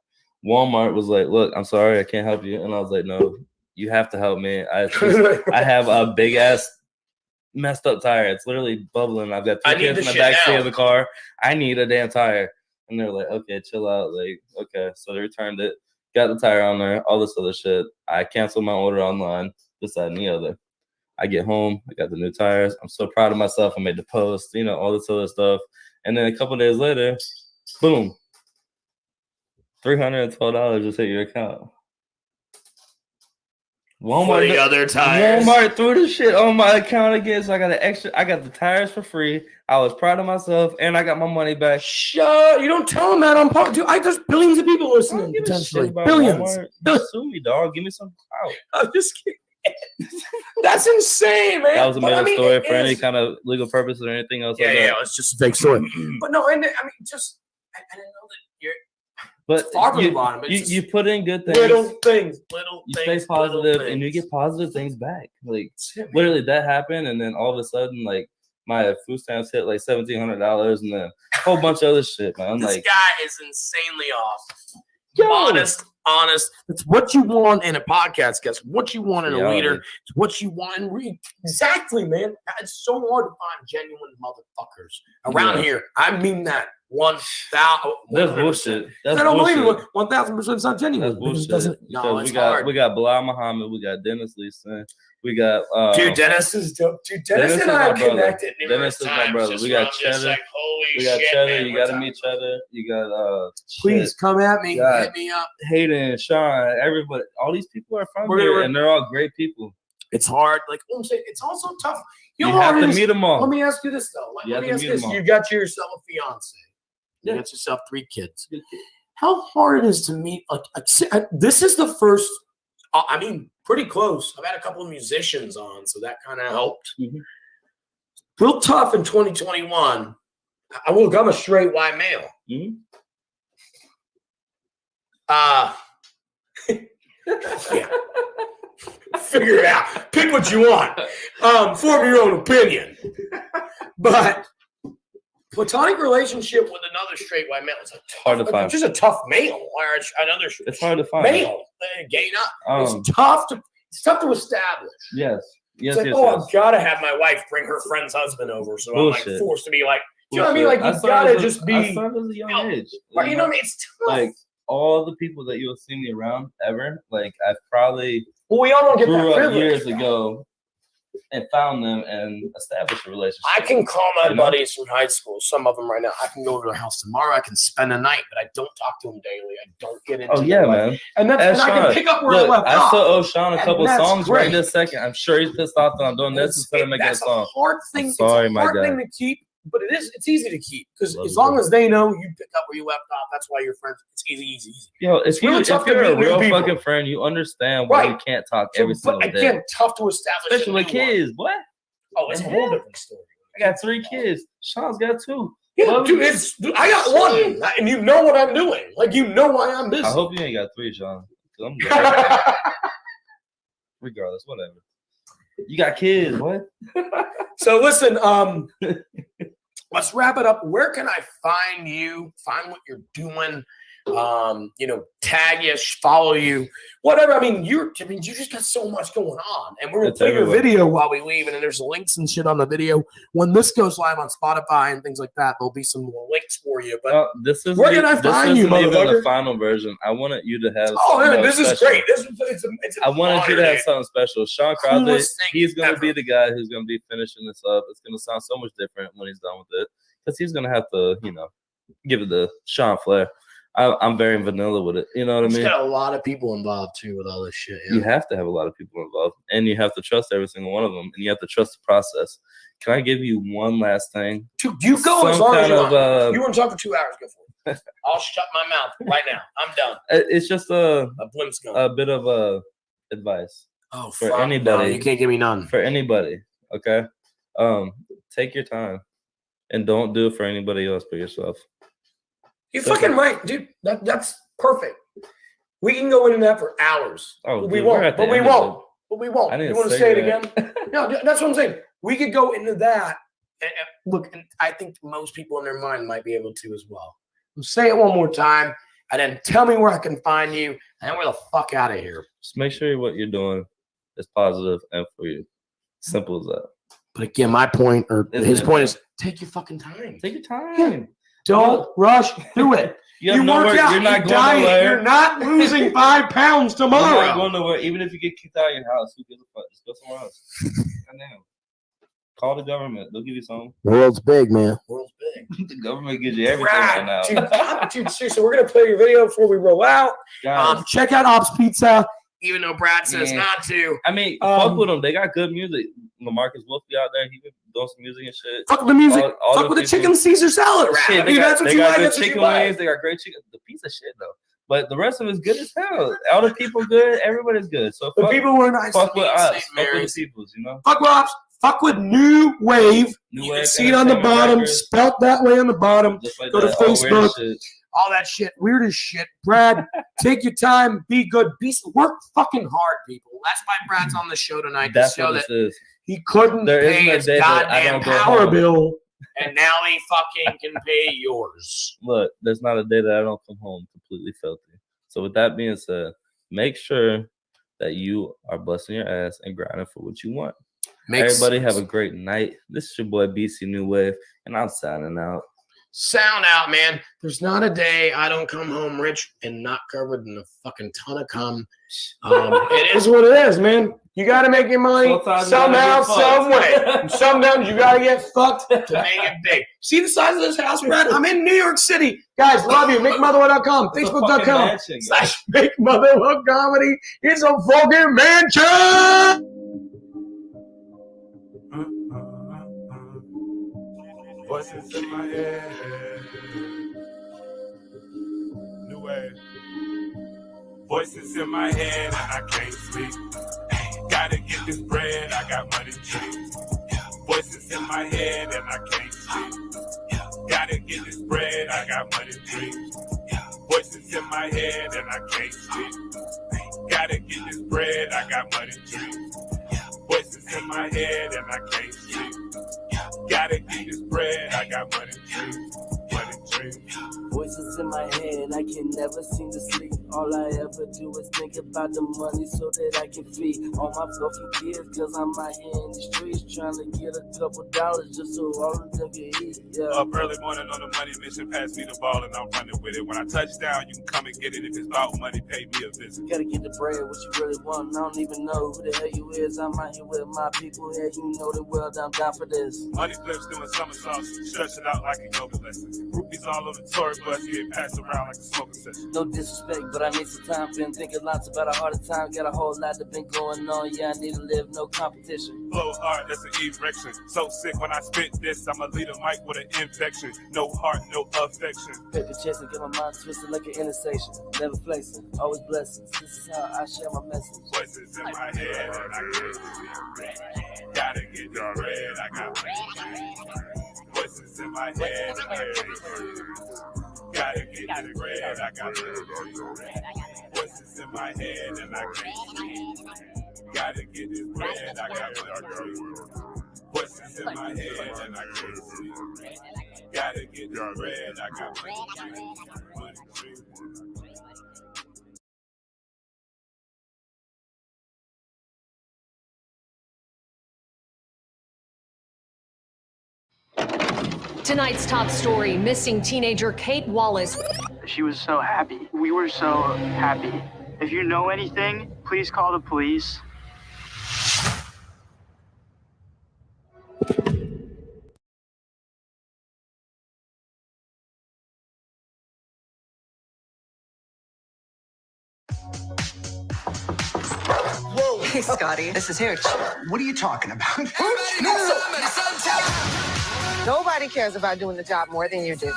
Walmart was like, "Look, I'm sorry, I can't help you." And I was like, "No, you have to help me. I have a big ass messed up tire. It's literally bubbling. I've got 2 kids in the back seat of the car. I need a damn tire." And they're like, "Okay, chill out." Like, okay. So they returned it, got the tire on there, all this other shit. I canceled my order online, this, that, and the other. I get home, I got the new tires. I'm so proud of myself. I made the post, all this other stuff. And then a couple days later, boom, $312 just hit your account. Walmart, the other tires. Walmart threw the shit on my account again, so I got the tires for free. I was proud of myself, and I got my money back. You don't tell them that on podcast. Dude, there's billions of people listening. Potentially, billions. Sue me, dog. Give me some clout. I'm just kidding. That's insane, man. That was a made-up story for any kind of legal purpose or anything else. Yeah, it's just a fake story. But no, I mean, I didn't know that you're. But far from the bottom. You put in good things. Little things. You stay positive, and you get positive things back. Like literally, that happened, and then all of a sudden, like my food stamps hit like $1,700, and then a whole bunch of other shit, man. This Like, guy is insanely off. Honest. It's what you want in a podcast guest. What you want in a leader. It's what you want in read. Exactly, man. It's so hard to find genuine motherfuckers around here. I mean that. 1,000. That's bullshit. I don't believe it. 1,000% it's not genuine. That's bullshit. No, it's hard. We got Bilal Muhammad. We got Dennis Leeson. We got dude. Dennis is dope. Dude, Dennis and I are connected. Dennis is my brother. We got Cheddar. Like, holy we got shit, Cheddar. man, You got to meet Cheddar. You got please come at me. Hit me up. Hayden, Sean, everybody. All these people are from here, and they're all great people. It's hard. Like I'm saying, it's also tough. You have to meet them all. Let me ask you this though. Let me ask you this. You got yourself a fiance. You got yourself 3 kids. How hard it is to meet? Like this is the first. I mean, pretty close. I've had a couple of musicians on, so that kind of helped. Mm-hmm. Real tough in 2021. I'm a straight white male. Mm-hmm. Yeah. Figure it out. Pick what you want. Form your own opinion. But platonic relationship with another straight white male is hard to find. Just a tough male or another. It's hard to find. Male, gay not. It's tough to establish. Yes. It's like, I've got to have my wife bring her friend's husband over, so bullshit. I'm like forced to be like, you know what I mean? Like you've got to just be. I started at a young age. Right, you know what I mean? It's tough. Like all the people that you'll see me around ever, like I've probably we all don't get grew that up years ago and found them and established a relationship. I can call my buddies from high school, some of them right now. I can go to their house tomorrow. I can spend a night, but I don't talk to them daily. I don't get into man. And I can pick up where I left off. I still owe Sean a couple songs right this second. I'm sure he's pissed off that I'm doing this instead of making a song. Hard thing. Sorry, it's a hard thing to keep, but it's easy to keep because as long as they know you pick up where you left off, that's why you're friends. It's easy. Yo, if you're a real fucking friend, you understand why you can't talk every single day. Again, tough to establish. Especially with kids. What? Oh, it's a whole different story. I got 3 kids. Sean's got 2. Yeah, dude, I got 1, and you know what I'm doing. Like, you know why I'm busy. I hope you ain't got 3, Sean. Regardless, whatever. You got kids, what? So listen, let's wrap it up. Where can I find you? Find what you're doing. Tag you, follow you, whatever. I mean, you just got so much going on, and we're gonna play your video while we leave, and then there's links and shit on the video. When this goes live on Spotify and things like that, there'll be some more links for you. But where can I find you, motherfucker? This isn't the final version. I wanted you to have. Oh, man, this is great. I wanted you to have something special. Sean Crowley, he's gonna be the guy who's gonna be finishing this up. It's gonna sound so much different when he's done with it, because he's gonna have to, give it the Sean flair. I'm very vanilla with it. You know what I mean? Got a lot of people involved too with all this shit. Yeah. You have to have a lot of people involved, and you have to trust every single one of them, and you have to trust the process. Can I give you one last thing? You go as long as you want. You want to talk for 2 hours? Go for it. I'll shut my mouth right now. I'm done. It's just a bit of advice. Oh, for anybody. No, you can't give me none. For anybody, okay? Take your time, and don't do it for anybody else but yourself. You're fucking right, dude. That's perfect. We can go into that for hours. Oh, we won't. But we won't. You want to say it again? No, that's what I'm saying. We could go into that. And look, and I think most people in their mind might be able to as well. Say it one more time, and then tell me where I can find you, and then we're the fuck out of here. Just make sure what you're doing is positive and for you. Simple as that. But again, my point, or his point is, take your fucking time. Take your time. Yeah. Don't rush through it. You work out. You're not going nowhere. You're not losing 5 pounds tomorrow. You're not going nowhere. Even if you get kicked out of your house, who gives a fuck? Just go somewhere else. Goddamn. Call the government. They'll give you something. The world's big, man. The world's big. The government gives you everything right now. Dude, seriously, we're going to play your video before we roll out. Check out Ops Pizza, even though Brad says not to. I mean, fuck with them. They got good music. LaMarcus Wolfie out there. He been doing some music and shit. Fuck with the music. Fuck with the chicken Caesar salad wrap. Shit, they got good chicken wings. They got great chicken. The pizza shit, though. But the rest of it is good as hell. All the people good. Everybody's good. So the people were nice. Fuck with us. Fuck with the peoples, Fuck with Ops. Fuck with New Wave. You can see it on the bottom. Spelt that way on the bottom. Just like go to Facebook. all that shit. Weird as shit. Brad, take your time. Be good. Work fucking hard, people. That's why Brad's on the show tonight. That's to show what that this is. he couldn't pay his goddamn power bill, and now he fucking can pay yours. Look, there's not a day that I don't come home completely filthy. So with that being said, make sure that you are busting your ass and grinding for what you want. Everybody have a great night. This is your boy BC New Wave, and I'm signing out. Sound out, man. There's not a day I don't come home rich and not covered in a fucking ton of cum. It is what it is, man. You got to make your money somehow, some way. Sometimes you got to get fucked to make it big. See the size of this house, Brad? I'm in New York City. Guys, love you. MickMotherwell.com, Facebook.com/Mick Motherwell Comedy. It's a fucking mansion. Voices in my head. New wave. Voices in my head and I can't sleep. Gotta get this bread, I got money dreams. Voices in my head and I can't sleep. Gotta get this bread, I got money dreams. Voices in my head and I can't sleep. Gotta get this bread, I got money dreams. Voices in my head and I can't sleep. Gotta get this bread, I got money dreams. Money dreams. Voices in my head, I can never seem to sleep. All I ever do is think about the money so that I can feed all my fucking kids. Cause I'm out here in the streets trying to get a couple dollars just so all of them can eat. Yeah. Up early morning on the money mission, pass me the ball and I'm running with it. When I touch down, you can come and get it. If it's about money, pay me a visit. Gotta get the bread, what you really want. I don't even know who the hell you is. I'm out here with my people here. You know the world, I'm down for this. Money flips doing somersaults, stretch it out like a yoga lesson. Groupies all over the tour bus, get passed around like a smoking session. No disrespect, but I need some time. Been thinking lots about a harder time. Got a whole lot that been going on. Yeah, I need to live, no competition. Flow hard, that's an erection. So sick when I spit this, I'ma lead a mic with an infection. No heart, no affection. Paper chasing, get my mind twisted like an intersection. Never flexing, always blessings. This is how I share my message. Voices in my head and I can't sleep. Gotta get the bread, I got money. Voices in my head and I can't sleep. Gotta get the bread, I got money. Voices in my head and I can't sleep. Gotta get this bread, I got money. Voices in my head and I can't sleep. Gotta get this bread, I got money. Tonight's top story, missing teenager Kate Wallace. She was so happy. We were so happy. If you know anything, please call the police. Whoa. Hey, Scotty, this is Hitch. What are you talking about? Nobody cares about doing the job more than you do.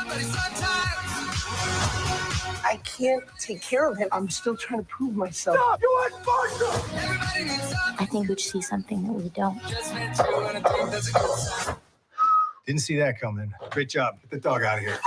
I can't take care of him. I'm still trying to prove myself. Stop! You I think we see something that we don't. Didn't see that coming. Great job. Get the dog out of here.